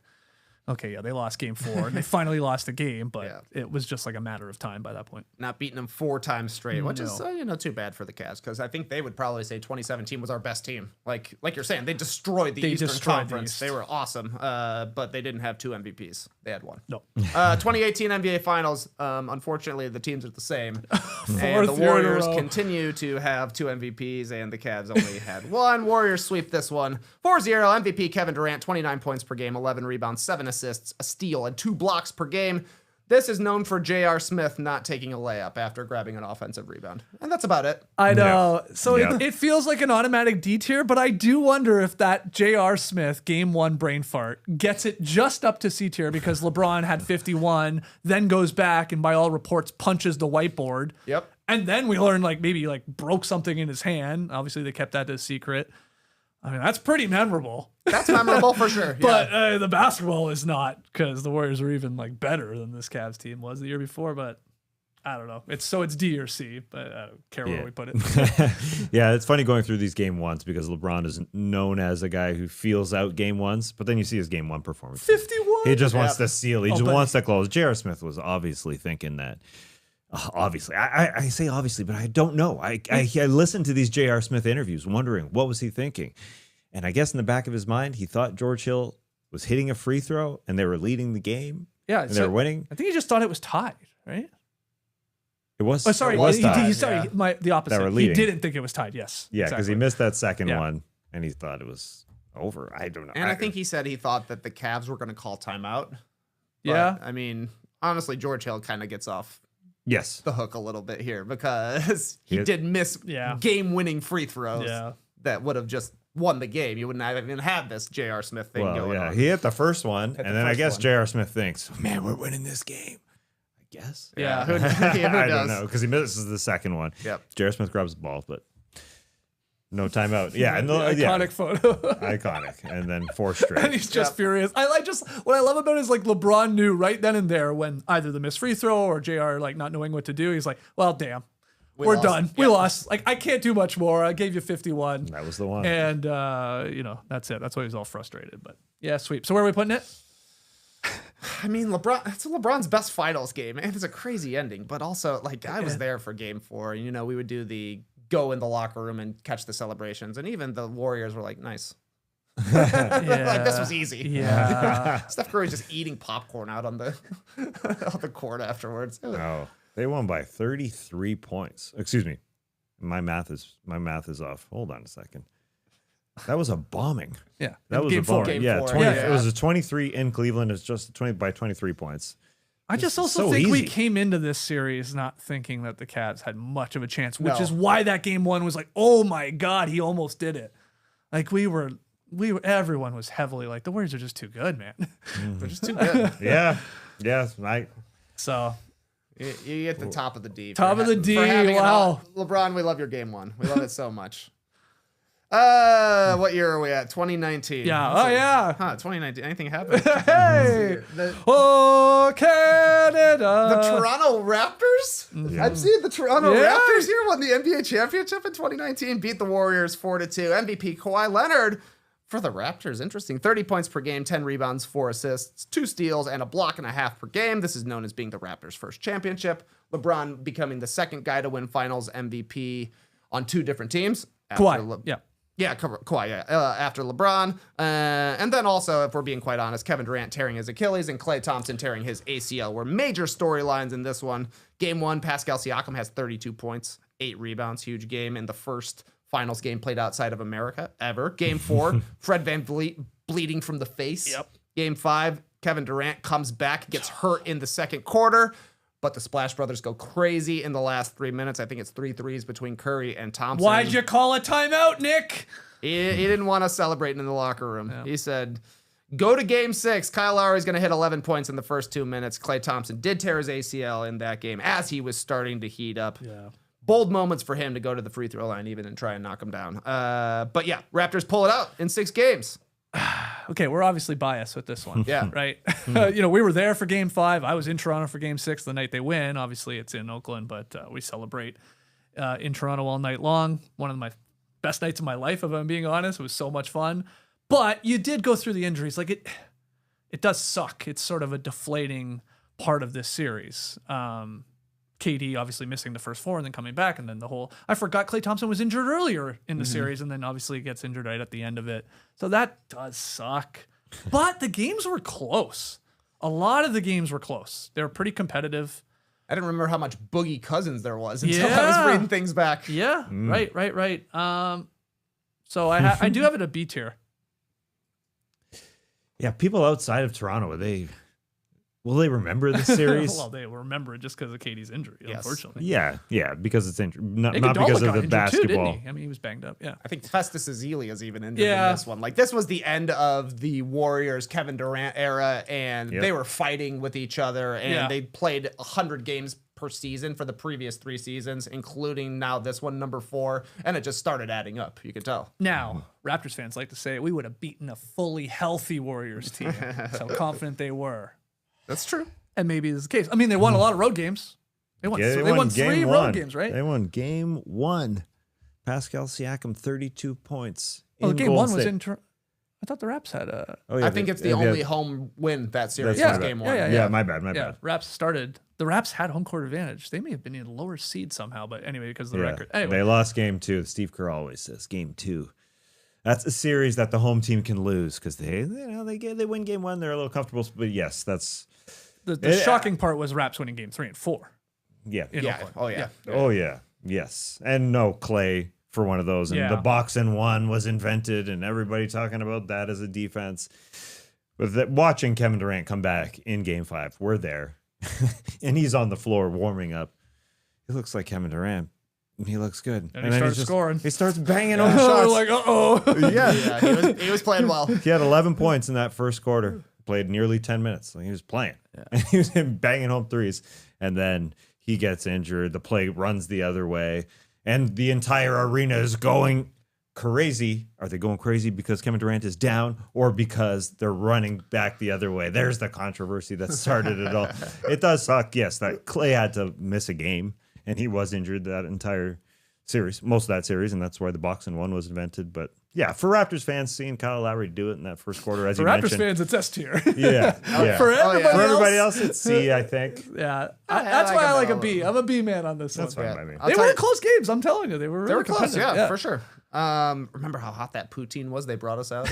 okay, yeah, they lost game 4, and they finally lost the game, but it was just like a matter of time by that point. Not beating them 4 times straight, which is No. too bad for the Cavs, because I think they would probably say 2017 was our best team. Like you're saying, they destroyed the Eastern destroyed the Conference. East. They were awesome, but they didn't have 2 MVPs. They had 1. No. 2018 NBA Finals. Unfortunately, the teams are the same, and the Fourth year in a Warriors row. continue to have 2 MVPs, and the Cavs only had 1. Warriors sweep this one. 4-0 MVP Kevin Durant, 29 points per game, 11 rebounds, 7 assists, a steal, and 2 blocks per game. This is known for J.R. Smith not taking a layup after grabbing an offensive rebound. And that's about it. I know. So Yeah. it feels like an automatic D tier, but I do wonder if that J.R. Smith game 1 brain fart gets it just up to C tier because LeBron had 51, then goes back and by all reports punches the whiteboard. Yep. And then we learn like maybe like broke something in his hand. Obviously they kept that a secret. I mean, that's pretty memorable. That's memorable for sure. But the basketball is not, because the Warriors were even like better than this Cavs team was the year before. But I don't know. It's D or C, but I don't care where we put it. Yeah, it's funny going through these game 1s because LeBron is known as a guy who feels out game 1s, but then you see his game 1 performance. 51. He just wants to seal. He just but- wants to close. J.R. Smith was obviously thinking that. Obviously, I say obviously, but I don't know. I listened to these J.R. Smith interviews, wondering what was he thinking, and I guess in the back of his mind, he thought George Hill was hitting a free throw, and they were leading the game, Yeah. and they were winning. I think he just thought it was tied, right? It was. Oh, sorry. it was tied. Sorry, the opposite. were He leading. didn't think it was tied. Yes. Yeah, because he exactly. missed that second Yeah. one, and he thought it was over. I don't know. And I think he said he thought that the Cavs were going to call timeout. But, Yeah. I mean, honestly, George Hill kind of gets off yes. the hook a little bit here because he Yeah. did miss Yeah. game-winning free throws Yeah. that would have just won the game. You wouldn't have even had this J.R. Smith thing Well, going yeah, on. he hit the first one, and the then I first guess one. J.R. Smith thinks, "Man, we're winning this game." I guess. Yeah, who does? I don't know because he misses the second one. Yep. J.R. Smith grabs the ball, but no timeout. Yeah, and Iconic photo. iconic, and then 4 And straight. he's just furious. I just what I love about it is like LeBron knew right then and there when either the missed free throw or JR like not knowing what to do. He's like, well, damn, we're lost. done. We Yep. lost. Like I can't do much more. I gave you 51, That was the one. and that's it. That's why he's all frustrated. But yeah, sweep. So where are we putting it? I mean, it's LeBron's best finals game, and it's a crazy ending. But also, like, I was there for Game 4, and we would do the go in the locker room and catch the celebrations, and even the Warriors were like, nice. Like this was easy. Yeah. Steph Curry's just eating popcorn out on the on the court afterwards. Oh, they won by 33 points. Excuse me, my math is off. Hold on a second. That was a bombing. Yeah. That was Game a bombing. 4. Game Yeah, 4, 20, yeah. It was a 23 in Cleveland. It's just 20 by 23 points. I just It's also so think we easy. came into this series not thinking that the Cavs had much of a chance, which No. is why that game 1 was like, oh my God, he almost did it. Like we were, everyone was heavily like, the Warriors are just too good, man. They're just too good. Yeah, yes, So You get the top of the D. Top of the D, having wow. LeBron, we love your Game 1. We love it so much. What year are we at? 2019. yeah, Let's oh see. yeah. Huh, 2019. Anything happened? Hey, The oh Canada. Toronto Raptors? I've seen the Toronto Yeah. Raptors here won the NBA championship in 2019, beat the Warriors 4-2. MVP Kawhi Leonard for the Raptors. Interesting. 30 points per game, 10 rebounds, 4 assists, 2 steals, and a block and a half per game. This is known as being the Raptors' first championship. LeBron becoming the second guy to win finals MVP on 2 different teams. Kawhi. Yeah. Yeah, Kawhi, yeah. After LeBron. And then also, if we're being quite honest, Kevin Durant tearing his Achilles and Klay Thompson tearing his ACL were major storylines in this one. Game 1, Pascal Siakam has 32 points, 8 rebounds, huge game in the first finals game played outside of America ever. Game 4, Fred VanVleet bleeding from the face. Yep. Game 5, Kevin Durant comes back, gets hurt in the second quarter, but the Splash Brothers go crazy in the last 3 minutes. I think it's 3 threes between Curry and Thompson. Why'd you call a timeout, Nick? He didn't want us celebrating in the locker room. Yeah. He said, go to game 6. Kyle Lowry's going to hit 11 points in the first 2 minutes. Klay Thompson did tear his ACL in that game as he was starting to heat up. Yeah. Bold moments for him to go to the free throw line even and try and knock him down. But yeah, Raptors pull it out in 6 games. Okay, we're obviously biased with this one. Yeah. Right? We were there for game 5. I was in Toronto for game 6 the night they win. Obviously, it's in Oakland, but we celebrate in Toronto all night long. One of my best nights of my life, if I'm being honest. It was so much fun. But you did go through the injuries. Like, it does suck. It's sort of a deflating part of this series. KD obviously missing the first 4 and then coming back, and then I forgot Klay Thompson was injured earlier in the series, and then obviously gets injured right at the end of it. So that does suck. But the games were close. A lot of the games were close. They were pretty competitive. I didn't remember how much Boogie Cousins there was until I was reading things back. Yeah, right. So I do have it a B tier. Yeah, people outside of Toronto, will they remember the series? Well, they will remember it just because of Katie's injury, unfortunately. Yeah, because it's not Iguodala because of got the injured basketball. too, didn't he? I mean, he was banged up. Yeah, I think Festus Ezeli is even injured in this one. Like, this was the end of the Warriors Kevin Durant era, and they were fighting with each other, and they played 100 games per season for the previous 3 seasons, including now this one, number 4, and it just started adding up. You could tell. Now, Raptors fans like to say we would have beaten a fully healthy Warriors team. That's how confident they were. That's true. And maybe this is the case. I mean, they won a lot of road games. They won 3 road games, right? They won game 1. Pascal Siakam, 32 points. Oh, game 1 was in I thought the Raps had a... I think it's the only home win that series was game 1. Yeah, my bad. Raps started... The Raps had home court advantage. They may have been in a lower seed somehow, but anyway, because of the record. Anyway. They lost game 2. Steve Kerr always says game 2. That's a series that the home team can lose because they win game 1. They're a little comfortable. But yes, that's... The shocking part was Raps winning game 3 and 4. Yeah. Oh, yeah. Yes. And no Klay for one of those. And the box and 1 was invented, and everybody talking about that as a defense. But watching Kevin Durant come back in game 5, we're there. And he's on the floor warming up. He looks like Kevin Durant. He looks good. And he starts scoring. He starts banging home shots. Like, uh-oh. Yeah, he was playing well. He had 11 points in that first quarter. Played nearly 10 minutes. Like, he was playing. And he was banging home threes. And then he gets injured. The play runs the other way. And the entire arena is going crazy. Are they going crazy because Kevin Durant is down or because they're running back the other way? There's the controversy that started it all. It does suck, yes, that Klay had to miss a game. And he was injured that entire series, most of that series. And that's why the box and 1 was invented. But yeah, for Raptors fans, seeing Kyle Lowry do it in that first quarter, as you mentioned. For Raptors fans, it's S tier. Yeah. For everybody else, it's C, I think. Yeah. That's why I like a B. I'm a B man on this one. That's fine by me. They were close games, I'm telling you. They were really close, yeah, for sure. Remember how hot that poutine was? They brought us out.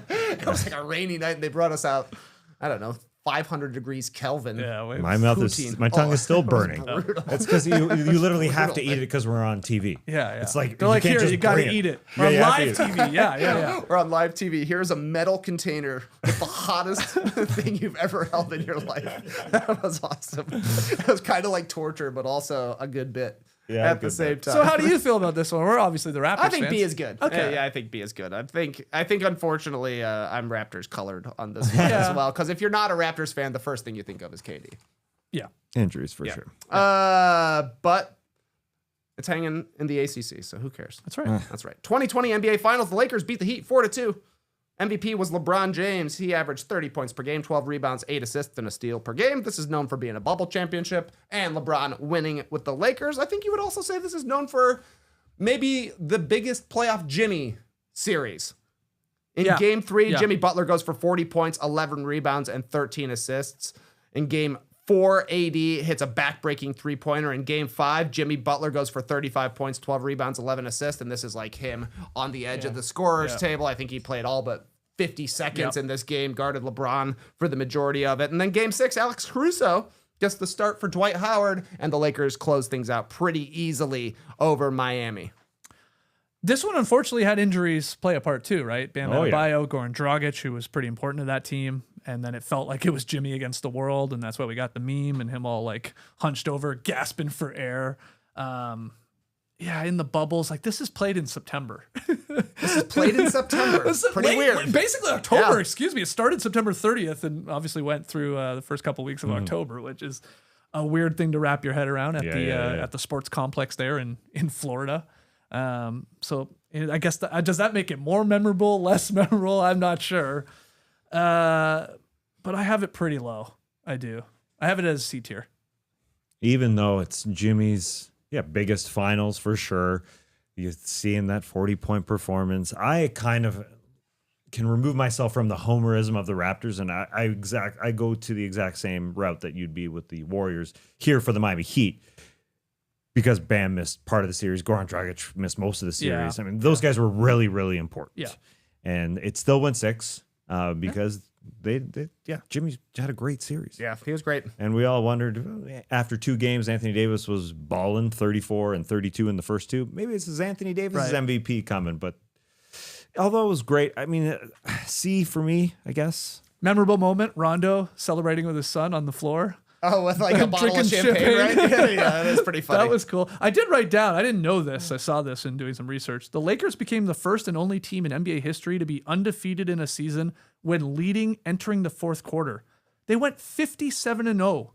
It was like a rainy night, and they brought us out, I don't know, 500 degrees Kelvin. Yeah, my tongue is still burning. It's because you literally have to eat it because we're on TV. Yeah. It's like, they're like, here, you got to eat it. We're on live TV. Yeah. We're on live TV. Here's a metal container with the hottest thing you've ever held in your life. That was awesome. It was kind of like torture, but also a good bit. Yeah, at the same time. So how do you feel about this one? We're obviously the Raptors I think fans. B is good. Okay. Yeah, I think B is good. I think unfortunately I'm Raptors colored on this one as well. Because if you're not a Raptors fan, the first thing you think of is KD. Yeah. Injuries for sure. But it's hanging in the ACC, so who cares? That's right. That's right. 2020 NBA Finals, the Lakers beat the Heat 4-2. MVP was LeBron James. He averaged 30 points per game, 12 rebounds, 8 assists, and a steal per game. This is known for being a bubble championship, and LeBron winning with the Lakers. I think you would also say this is known for maybe the biggest playoff Jimmy series. In Game 3, Jimmy Butler goes for 40 points, 11 rebounds, and 13 assists. In Game 4, AD hits a back-breaking three-pointer. In Game 5, Jimmy Butler goes for 35 points, 12 rebounds, 11 assists, and this is like him on the edge of the scorer's table. I think he played all but 50 seconds in this game, guarded LeBron for the majority of it. And then Game 6, Alex Caruso gets the start for Dwight Howard, and the Lakers close things out pretty easily over Miami. This one unfortunately had injuries play a part too, right? Bam Adebayo, Goran Dragic, who was pretty important to that team. And then it felt like it was Jimmy against the world. And that's why we got the meme and him all like hunched over, gasping for air. Yeah, in the bubbles. Like, this is played in September. This is played in September. It's pretty weird. Basically October, excuse me. It started September 30th and obviously went through the first couple weeks of October, which is a weird thing to wrap your head around at at the sports complex there in Florida. So I guess does that make it more memorable, less memorable? I'm not sure. But I have it pretty low. I do. I have it as C tier. Even though it's Jimmy's biggest finals for sure. You're seeing that 40-point performance. I kind of can remove myself from the homerism of the Raptors, and I go to the exact same route that you'd be with the Warriors here for the Miami Heat. Because Bam missed part of the series, Goran Dragic missed most of the series. I mean, those guys were really, really important. Yeah. And it still went 6 because Jimmy had a great series. Yeah, he was great. And we all wondered, after 2 games, Anthony Davis was balling 34 and 32 in the first 2. Maybe this is Anthony Davis' MVP coming. But although it was great, I mean, C for me, I guess. Memorable moment, Rondo celebrating with his son on the floor. Oh, with like a bottle of champagne, right? Yeah, that is pretty funny. That was cool. I did write down, I didn't know this. I saw this in doing some research. The Lakers became the first and only team in NBA history to be undefeated in a season when leading entering the fourth quarter. They went 57-0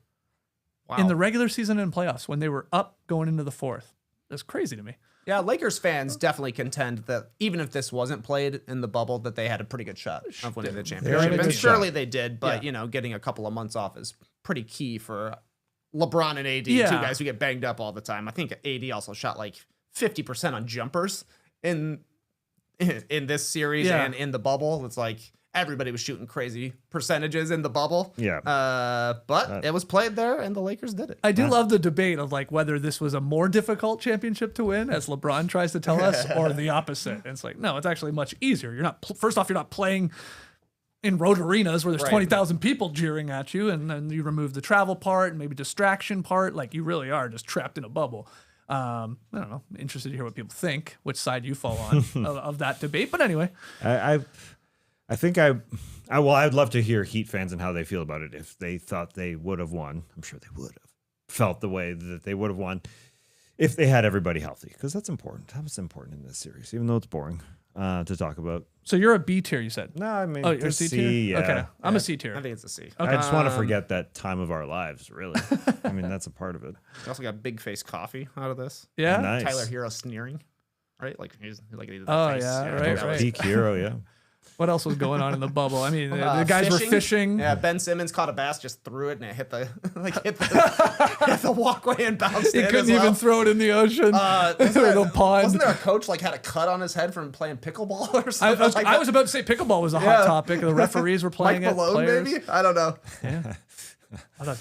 in the regular season and playoffs when they were up going into the fourth. That's crazy to me. Yeah, Lakers fans definitely contend that even if this wasn't played in the bubble, that they had a pretty good shot of winning the championship. And surely they did, but getting a couple of months off is pretty key for LeBron and AD, 2 guys who get banged up all the time. I think AD also shot like 50% on jumpers in this series and in the bubble. It's like everybody was shooting crazy percentages in the bubble. Yeah. But it was played there and the Lakers did it. I do love the debate of like whether this was a more difficult championship to win, as LeBron tries to tell us, or the opposite. And it's like, no, it's actually much easier. You're not, first off, you're not playing in road arenas where there's 20,000 people jeering at you, and then you remove the travel part and maybe distraction part. Like, you really are just trapped in a bubble. I don't know. I'm interested to hear what people think, which side you fall on of that debate. But anyway, I think I'd love to hear Heat fans and how they feel about it. If they thought they would have won, I'm sure they would have felt the way that they would have won if they had everybody healthy, because that's important. That was important in this series, even though it's boring to talk about. So you're a B tier, you said? No, I mean, you're a C tier? Yeah. Okay, I'm a C tier. I think it's a C. Okay. I just want to forget that time of our lives, really. I mean, that's a part of it. We also got Big Face Coffee out of this. Yeah? Nice. Tyler Hero sneering, right? Like, he's like, he did Oh, face. yeah, right. Peak hero, yeah. What else was going on in the bubble? I mean, the guys were fishing. Yeah, Ben Simmons caught a bass, just threw it, and it hit the hit the walkway and bounced He in. couldn't even throw it in the ocean. The pond. Wasn't there a coach like had a cut on his head from playing pickleball or something? I was about to say pickleball was a hot topic. The referees were playing Mike it. Malone, Players. maybe? I don't know. Yeah.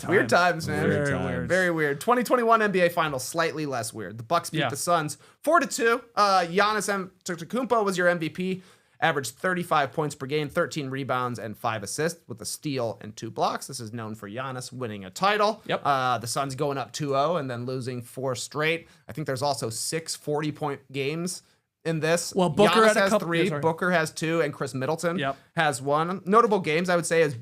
Weird times, man. Very weird. 2021 NBA Finals, slightly less weird. The Bucks beat the Suns 4-2. Giannis Antetokounmpo was your MVP. Averaged 35 points per game, 13 rebounds, and 5 assists with a steal and 2 blocks. This is known for Giannis winning a title. Yep. The Suns going up 2-0 and then losing 4 straight. I think there's also 6 40-point games in this. Well, Booker Giannis had a has couple, 3, Booker has 2, and Chris Middleton Yep. has 1. Notable games, I would say, is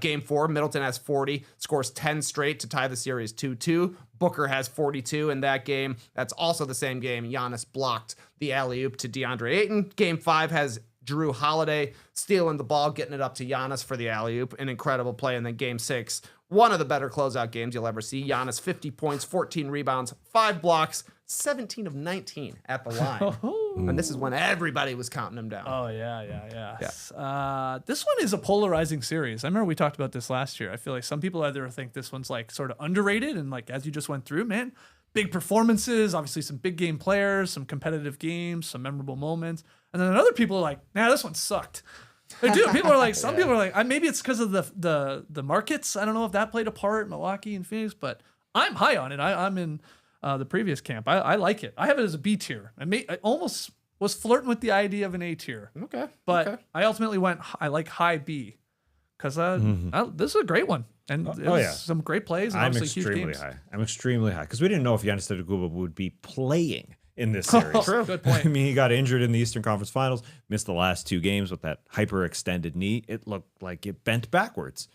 Game 4. Middleton has 40, scores 10 straight to tie the series 2-2. Booker has 42 in that game. That's also the same game. Giannis blocked the alley-oop to DeAndre Ayton. Game 5 has Drew Holiday stealing the ball, getting it up to Giannis for the alley-oop. An incredible play. And then Game 6, one of the better closeout games you'll ever see. Giannis, 50 points, 14 rebounds, 5 blocks, 17 of 19 at the line. And this is when everybody was counting him down. Oh, yeah. This one is a polarizing series. I remember we talked about this last year. I feel like some people either think this one's like sort of underrated, and like as you just went through, man, big performances, obviously some big game players, some competitive games, some memorable moments. And then other people are like, nah, this one sucked. They do. People are like, some people are like, maybe it's because of the markets. I don't know if that played a part, Milwaukee and Phoenix, but I'm high on it. I'm in the previous camp. I like it. I have it as a B tier. I almost was flirting with the idea of an A tier. Okay. But I ultimately went, I like high B. Because this is a great one. And some great plays. And I'm obviously extremely huge games. high. I'm extremely high. Because we didn't know if Giannis Antetokounmpo would be playing in this series. True. Good point. I mean, he got injured in the Eastern Conference Finals, missed the last 2 games with that hyperextended knee. It looked like it bent backwards,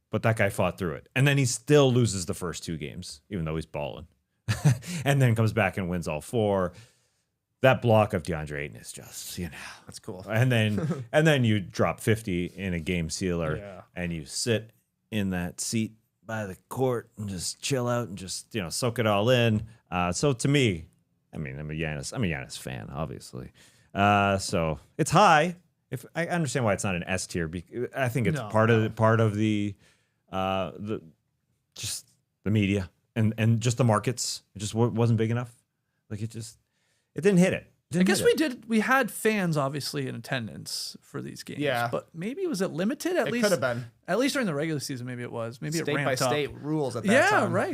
but that guy fought through it. And then he still loses the first 2 games, even though he's balling, and then comes back and wins all 4. That block of DeAndre Ayton is just, That's cool. and then you drop 50 in a game sealer, Yeah. and you sit in that seat by the court and just chill out and just soak it all in. So to me, I mean, I'm a Giannis fan, obviously. So it's high. If I understand why it's not an S tier, I think it's part of the just the media and just the markets. It just wasn't big enough. Like it didn't hit it. I guess we had fans obviously in attendance for these games. Yeah. But maybe was it limited at It least? could have been. At least during the regular season, maybe it was. Maybe it State ramped by up. state rules at that Yeah, time. right.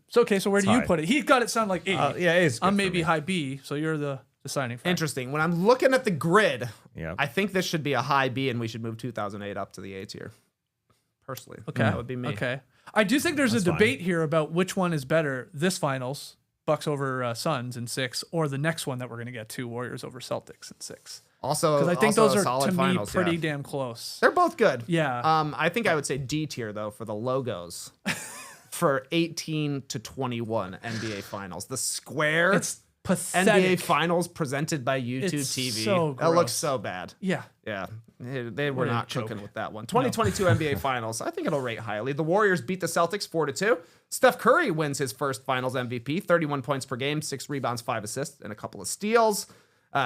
So where do you high. put it? He got it sound like A. Yeah, it's good I'm for maybe me. high B, so you're the deciding factor. Interesting. When I'm looking at the grid, Yeah. I think this should be a high B, and we should move 2008 up to the A tier. Personally, Okay. that would be me. Okay. I do think there's That's a fine. debate here about which one is better, this finals, Bucks over Suns in 6, or the next one that we're going to get to, Warriors over Celtics in 6. Also, Because I think also those a are, solid to finals, me, pretty yeah. damn close. They're both good. Yeah. I think I would say D tier though for the logos for 18 to 21 NBA Finals. The square It's pathetic. NBA Finals presented by YouTube It's TV. so That looks gross. so bad. Yeah. Yeah, they were What a not joke. cooking with that one. 2022 NBA Finals. I think it'll rate highly. The Warriors beat the Celtics 4-2. Steph Curry wins his first Finals MVP, 31 points per game, 6 rebounds, 5 assists, and a couple of steals.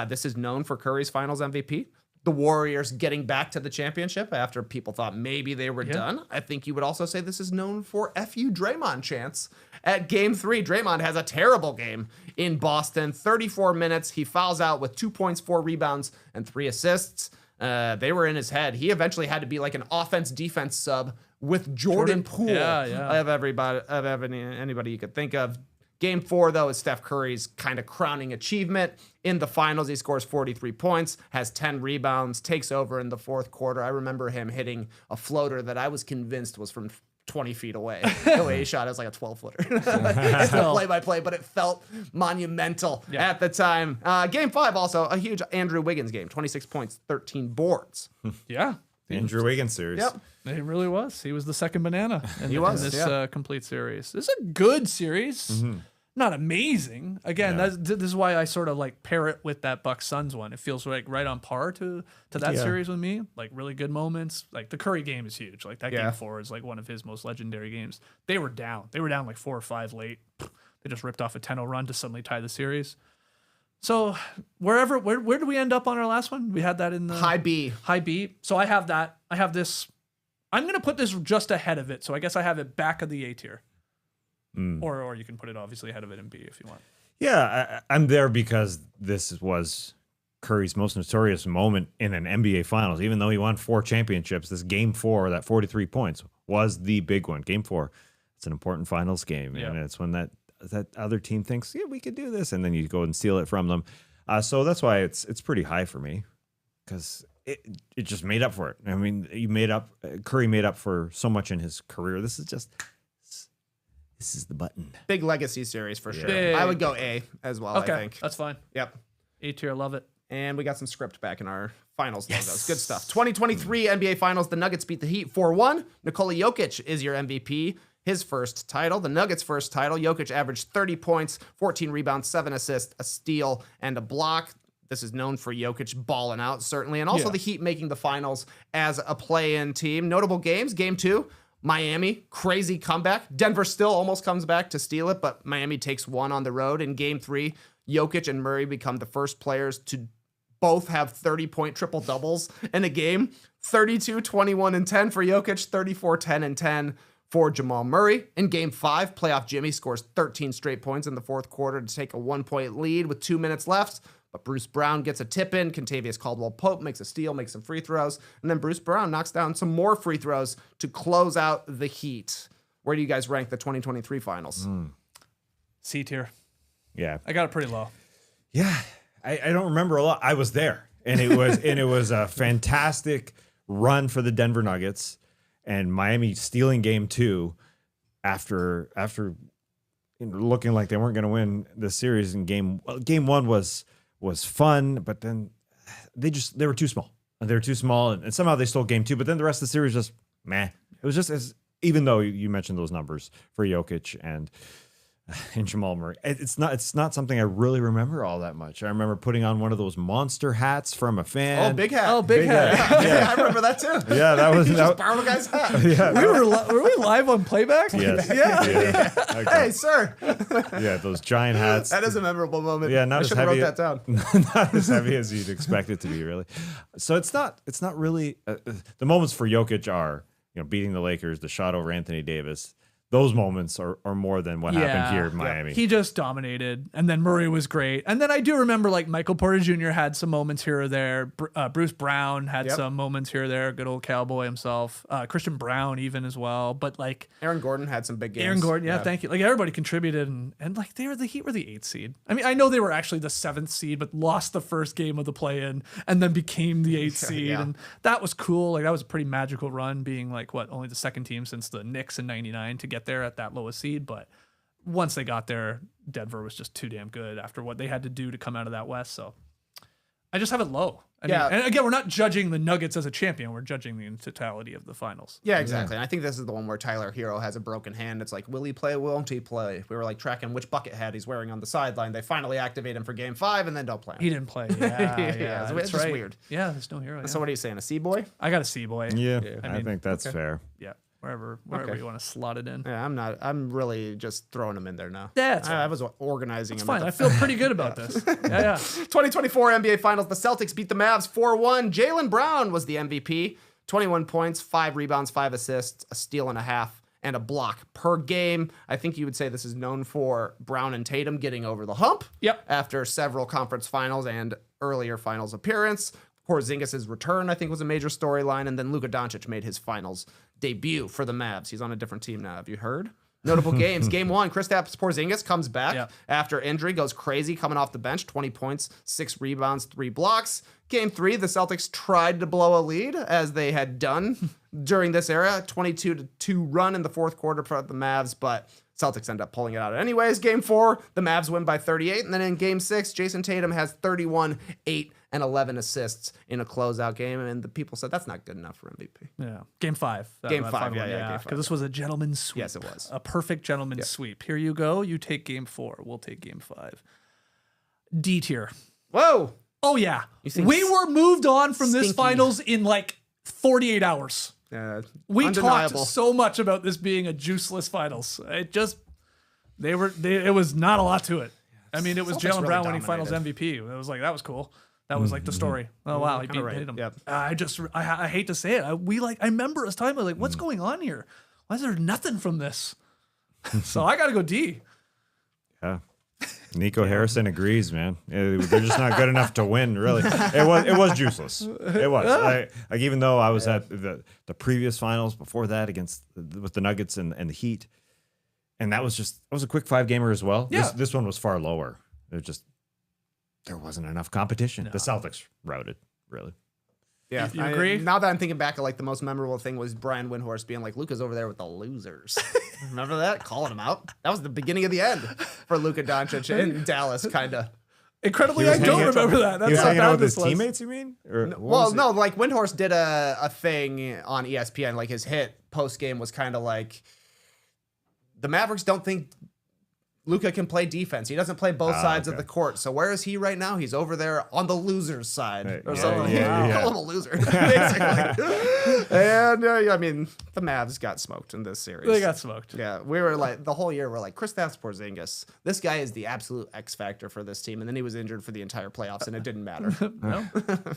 This is known for Curry's Finals MVP. The Warriors getting back to the championship after people thought maybe they were done. I think you would also say this is known for FU Draymond chants. At Game 3, Draymond has a terrible game in Boston. 34 minutes. He fouls out with 2 points, 4 rebounds, and 3 assists. They were in his head. He eventually had to be like an offense-defense sub with Jordan Poole of anybody you could think of. Game 4, though, is Steph Curry's kind of crowning achievement. In the finals, he scores 43 points, has 10 rebounds, takes over in the fourth quarter. I remember him hitting a floater that I was convinced was from 20 feet away. The way he shot it was like a 12-footer. It's the play-by-play, but it felt monumental at the time. Game 5, also, a huge Andrew Wiggins game. 26 points, 13 boards. Yeah. Andrew Wiggins series. Yep. It really was. He was the second banana in, He was, in this yeah. complete series. This is a good series. Not amazing. Again, this is why I sort of like pair it with that Bucks Suns one. It feels like right on par to that series with me. Like really good moments. Like the Curry game is huge. Like that game 4 is like one of his most legendary games. They were down. They were down like 4 or 5 late. They just ripped off a 10-0 run to suddenly tie the series. So where do we end up on our last one? We had that in the High B. High B. So I have that. I have this. I'm going to put this just ahead of it. So I guess I have it back of the A tier. Or you can put it obviously ahead of it in B if you want. Yeah, I'm there because this was Curry's most notorious moment in an NBA Finals. Even though he won 4 championships, this Game 4, that 43 points, was the big one. Game 4, it's an important Finals game, and it's when that other team thinks, yeah, we could do this, and then you go and steal it from them. So that's why it's pretty high for me, because it just made up for it. I mean, Curry made up for so much in his career. This is the button. Big legacy series for sure. Big. I would go A as well, Okay, I think. that's fine. Yep. A tier, love it. And we got some script back in our finals logos. Good stuff. 2023 NBA Finals. The Nuggets beat the Heat 4-1. Nikola Jokic is your MVP. His first title. The Nuggets' first title. Jokic averaged 30 points, 14 rebounds, 7 assists, a steal, and a block. This is known for Jokic balling out, certainly. And also the Heat making the finals as a play-in team. Notable games. Game 2. Miami, crazy comeback. Denver still almost comes back to steal it, but Miami takes 1 on the road. In Game 3, Jokic and Murray become the first players to both have 30-point triple-doubles in a game. 32, 21, and 10 for Jokic, 34, 10, and 10 for Jamal Murray. In Game 5, playoff Jimmy scores 13 straight points in the fourth quarter to take a 1-point lead with 2 minutes left. But Bruce Brown gets a tip in. Contavious Caldwell-Pope makes a steal, makes some free throws. And then Bruce Brown knocks down some more free throws to close out the Heat. Where do you guys rank the 2023 finals? C tier. Yeah. I got it pretty low. Yeah. I don't remember a lot. I was there. And it was a fantastic run for the Denver Nuggets, and Miami stealing Game 2 after looking like they weren't going to win the series in game one was fun, but then they were too small. They were too small, and somehow they stole game two. But then the rest of the series just meh. It was just even though you mentioned those numbers for Jokic and Jamal Murray, it's not something I really remember all that much. I remember putting on one of those monster hats from a fan. Oh, big hat. Oh, big hat. Yeah, I remember that too. Yeah, that was Just borrow the guy's hat. Yeah, Were we live on playback? yes. Yeah. Okay. Hey, sir. Yeah, those giant hats. That is a memorable moment. Yeah, not I as should have wrote heavy. that down. Not as heavy as you'd expect it to be, really. So it's not really the moments for Jokic are beating the Lakers, the shot over Anthony Davis. Those moments are more than what happened here in Miami. He just dominated, and then Murray was great. And then I do remember like Michael Porter Jr. had some moments here or there. Bruce Brown had some moments here or there. Good old cowboy himself. Christian Brown even as well. But like Aaron Gordon had some big games. Aaron Gordon, thank you. Like everybody contributed, and like the Heat were the 8th seed. I mean, I know they were actually the 7th seed, but lost the first game of the play-in, and then became the 8th seed, and that was cool. Like that was a pretty magical run, being like only the second team since the Knicks in '99 to get there at that lowest seed. But once they got there, Denver was just too damn good after what they had to do to come out of that West. So I just have it low. I mean, and again, we're not judging the Nuggets as a champion. We're judging the totality of the finals. Yeah, exactly. And I think this is the one where Tyler Hero has a broken hand. It's like, will he play? Won't he play? We were like tracking which bucket hat he's wearing on the sideline. They finally activate him for game 5 and then don't play him. He didn't play. Yeah, it's just weird. Yeah, there's no hero. So what are you saying? A C-boy? I got a C boy. Yeah, I I mean, think that's fair. Yeah, wherever you want to slot it in. Yeah, I'm not. I'm really just throwing him in there now. Yeah, it's I was organizing him. fine. I feel pretty good about this. Yeah. 2024 NBA Finals. The Celtics beat the Mavs 4-1. Jaylen Brown was the MVP. 21 points, 5 rebounds, 5 assists, a steal and a half, and a block per game. I think you would say this is known for Brown and Tatum getting over the hump. Yep. After several conference finals and earlier finals appearance. Porzingis' return, I think, was a major storyline. And then Luka Doncic made his finals debut for the Mavs. He's on a different team now. Have you heard? Notable games. Game 1, Kristaps Porzingis comes back after injury, goes crazy coming off the bench. 20 points, 6 rebounds, 3 blocks. Game 3, the Celtics tried to blow a lead, as they had done during this era. 22-2 run in the fourth quarter for the Mavs, but Celtics end up pulling it out anyways. Game 4, the Mavs win by 38. And then in Game 6, Jason Tatum has 31, 8, and 11 assists in a closeout game. And the people said that's not good enough for MVP. Yeah. Game 5. Game 5, yeah, Game 5. Because this was a gentleman's sweep. Yes, it was. A perfect gentleman's sweep. Here you go. You take Game 4. We'll take Game 5. D tier. Whoa. Oh, yeah. think We were moved on from this stinky. finals in like 48 hours. We undeniable. talked so much about this being a juiceless finals. It just, it was not a lot to it. I mean, it was Celtics Jaylen really Brown winning dominated. finals MVP. It was like, that was cool. That was like the story. Oh, wow. He beat Tatum. Yep. I hate to say it. I remember us talking about like, what's going on here? Why is there nothing from this? So I got to go D. Yeah. Nico Harrison agrees, man. They're just not good enough to win, really. It was juiceless. It was. Like even though I was at the previous finals before that with the Nuggets and the Heat, and that was a quick 5-gamer as well. Yeah. This one was far lower. There wasn't enough competition. The Celtics routed, really. Yeah, You agree? Now that I'm thinking back, like the most memorable thing was Brian Windhorst being like, Luka's over there with the losers. Remember that? Calling him out. That was the beginning of the end for Luka Doncic in Dallas, kind of. Incredibly, I don't remember that. That's He was how hanging out bad with his this was. teammates, you mean? Or what Well, was it? no, like Windhorst did a thing on ESPN, like his hit post game was kind of like, the Mavericks don't think Luka can play defense. He doesn't play both sides of the court. So where is he right now? He's over there on the loser's side or something. Call him a loser, basically. And I mean, the Mavs got smoked in this series. They got smoked. Yeah, we were like the whole year. We're like, Kristaps Porzingis. This guy is the absolute X factor for this team. And then he was injured for the entire playoffs, and it didn't matter. No,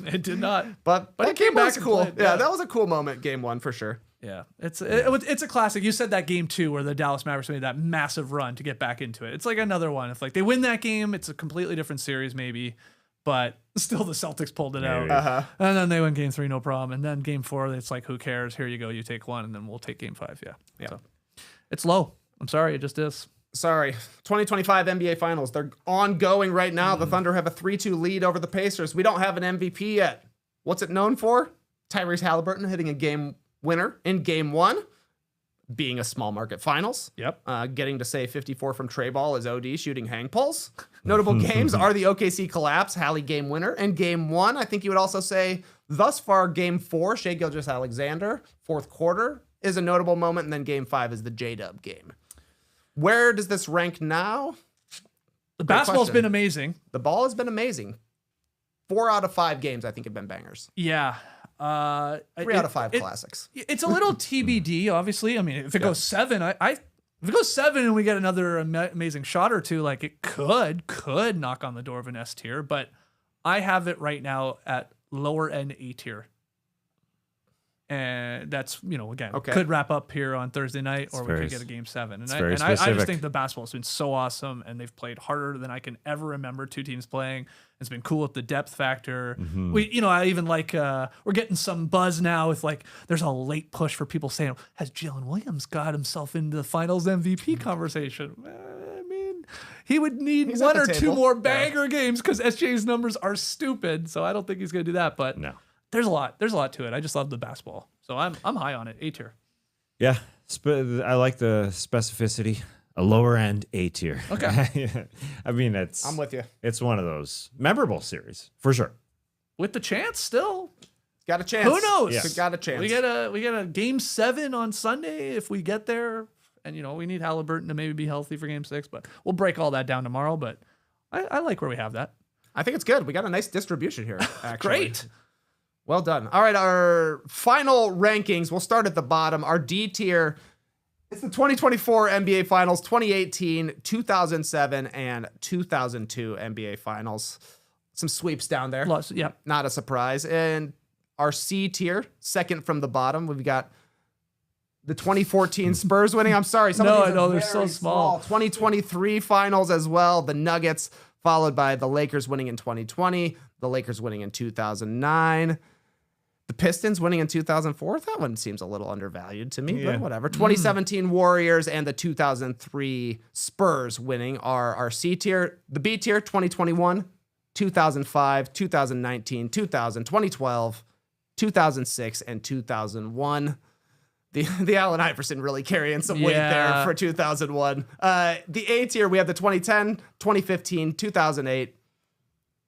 it did not. But it came game back was and cool. played, Yeah, that was a cool moment. Game 1 for sure. Yeah, it's a classic. You said that game 2 where the Dallas Mavericks made that massive run to get back into it. It's like another one. If like they win that game, it's a completely different series maybe, but still the Celtics pulled it out. And then they win game 3, no problem. And then game 4, it's like, who cares? Here you go. You take 1, and then we'll take game 5. Yeah. So, it's low. I'm sorry. It just is. Sorry. 2025 NBA Finals. They're ongoing right now. The Thunder have a 3-2 lead over the Pacers. We don't have an MVP yet. What's it known for? Tyrese Halliburton hitting a game winner in game 1. being a small market finals. Yep. Getting to say 54 from tray ball is OD shooting hang pulls. Notable games are the OKC collapse, Hallie game winner, and game 1. I think you would also say thus far game 4, Shai Gilgeous-Alexander, fourth quarter is a notable moment, and then game 5 is the J-Dub game. Where does this rank now? The basketball's been amazing. The ball has been amazing. 4 out of 5 games, I think, have been bangers. Yeah. 3 out of 5 classics. It's a little TBD, obviously. I mean, if it goes 7, if it goes 7 and we get another amazing shot or two, like it could knock on the door of an S tier, but I have it right now at lower end A tier. And that's, again, could wrap up here on Thursday night, or we could get a game 7. And I just think the basketball has been so awesome, and they've played harder than I can ever remember 2 teams playing. It's been cool with the depth factor. I even like, we're getting some buzz now with like, there's a late push for people saying, has Jalen Williams got himself into the finals MVP conversation? I mean, he would need 1 or 2 more banger games because SJ's numbers are stupid. So I don't think he's going to do that, but no. There's a lot to it. I just love the basketball. So I'm high on it. A tier. Yeah. I like the specificity. A lower end A tier. Okay. I mean, I'm with you. It's one of those memorable series for sure. With the chance still. Got a chance. Who knows? Yeah. Got a chance. We get a game 7 on Sunday if we get there. And we need Halliburton to maybe be healthy for game 6, but we'll break all that down tomorrow. But I like where we have that. I think it's good. We got a nice distribution here, actually. Great. Well done. All right, our final rankings. We'll start at the bottom. Our D tier. It's the 2024 NBA Finals, 2018, 2007, and 2002 NBA Finals. Some sweeps down there. Yep. Not a surprise. And our C tier, second from the bottom, we've got the 2014 Spurs winning. I'm sorry. Some of these I know, they're so small. 2023 Finals as well. The Nuggets, followed by the Lakers winning in 2020, the Lakers winning in 2009. The Pistons winning in 2004, that one seems a little undervalued to me, but whatever. 2017 Warriors and the 2003 Spurs winning are our C tier. The B tier, 2021, 2005, 2019, 2012, 2006, and 2001. The Allen Iverson really carrying some weight there for 2001. The A tier, we have the 2010, 2015, 2008,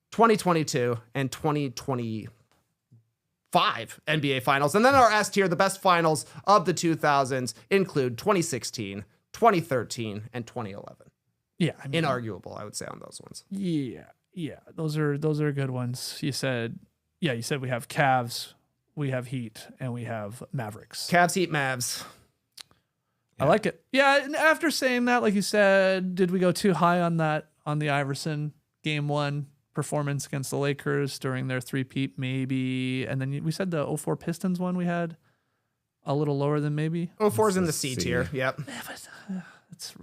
2022, and 2025 NBA Finals. And then our S tier, the best finals of the 2000s include 2016, 2013, and 2011. Yeah. I mean, inarguable, I would say, on those ones. Yeah. Those are good ones. You said we have Cavs, we have Heat, and we have Mavericks. Cavs, Heat, Mavs. I like it. Yeah, and after saying that, like you said, did we go too high on the Iverson game 1 performance against the Lakers during their 3-peat? Maybe. And then we said the 04 Pistons one we had a little lower than maybe. 04's in the C tier. Yep.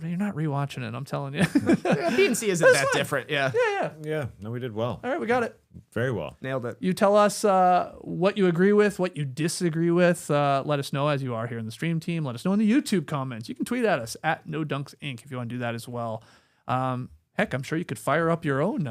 You're not rewatching it, I'm telling you. B and C isn't that different. Yeah. Yeah. No, we did well. All right, we got it. Very well. Nailed it. You tell us what you agree with, what you disagree with. Let us know as you are here in the stream team. Let us know in the YouTube comments. You can tweet at us at No Dunks Inc. if you want to do that as well. Heck, I'm sure you could fire up your own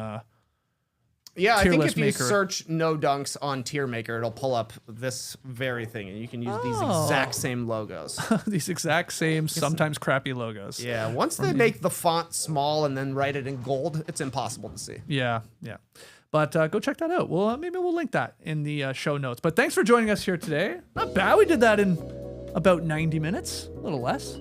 Yeah, I tier think list if you maker. search No Dunks on TierMaker, it'll pull up this very thing, and you can use these exact same logos. These exact same, sometimes crappy logos. Yeah, once they make the font small and then write it in gold, it's impossible to see. Yeah. But go check that out. Well, maybe we'll link that in the show notes. But thanks for joining us here today. Not bad. We did that in about 90 minutes, a little less.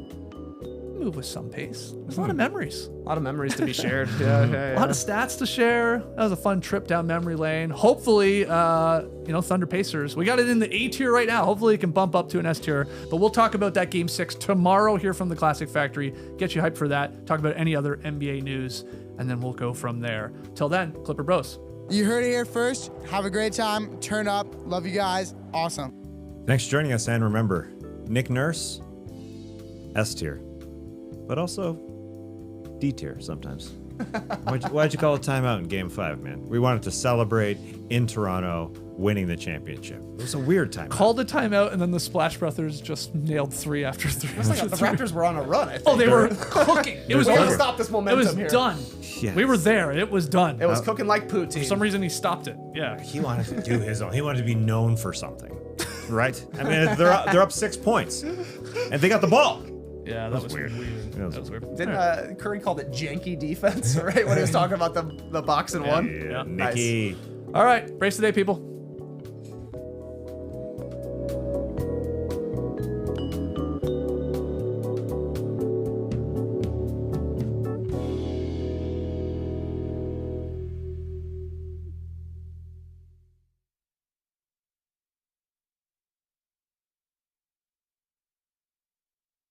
Move with some pace. There's a lot of memories. A lot of memories to be shared. A lot of stats to share. That was a fun trip down memory lane. Hopefully, Thunder Pacers. We got it in the A tier right now. Hopefully it can bump up to an S tier. But we'll talk about that game 6 tomorrow here from the Classic Factory. Get you hyped for that. Talk about any other NBA news. And then we'll go from there. Till then, Clipper Bros. You heard it here first. Have a great time. Turn up. Love you guys. Awesome. Thanks for joining us. And remember, Nick Nurse, S tier. But also D tier sometimes. Why'd you call a timeout in game 5, man? We wanted to celebrate in Toronto winning the championship. It was a weird timeout. Called a timeout, and then the Splash Brothers just nailed 3 after 3. It was like the Raptors were on a run, I think. Oh, they were cooking. It was We over. gotta stop this momentum It was here. done. Yes. We were there. It was done. It was cooking like poutine. For some reason, he stopped it. Yeah. He wanted to do his own. He wanted to be known for something. right? I mean, they're up 6 points, and they got the ball. Yeah, that was weird. That was weird. Didn't Curry called it janky defense, right? When he was talking about the box and one. Yeah, Nice. Nicky. All right, brace today, people.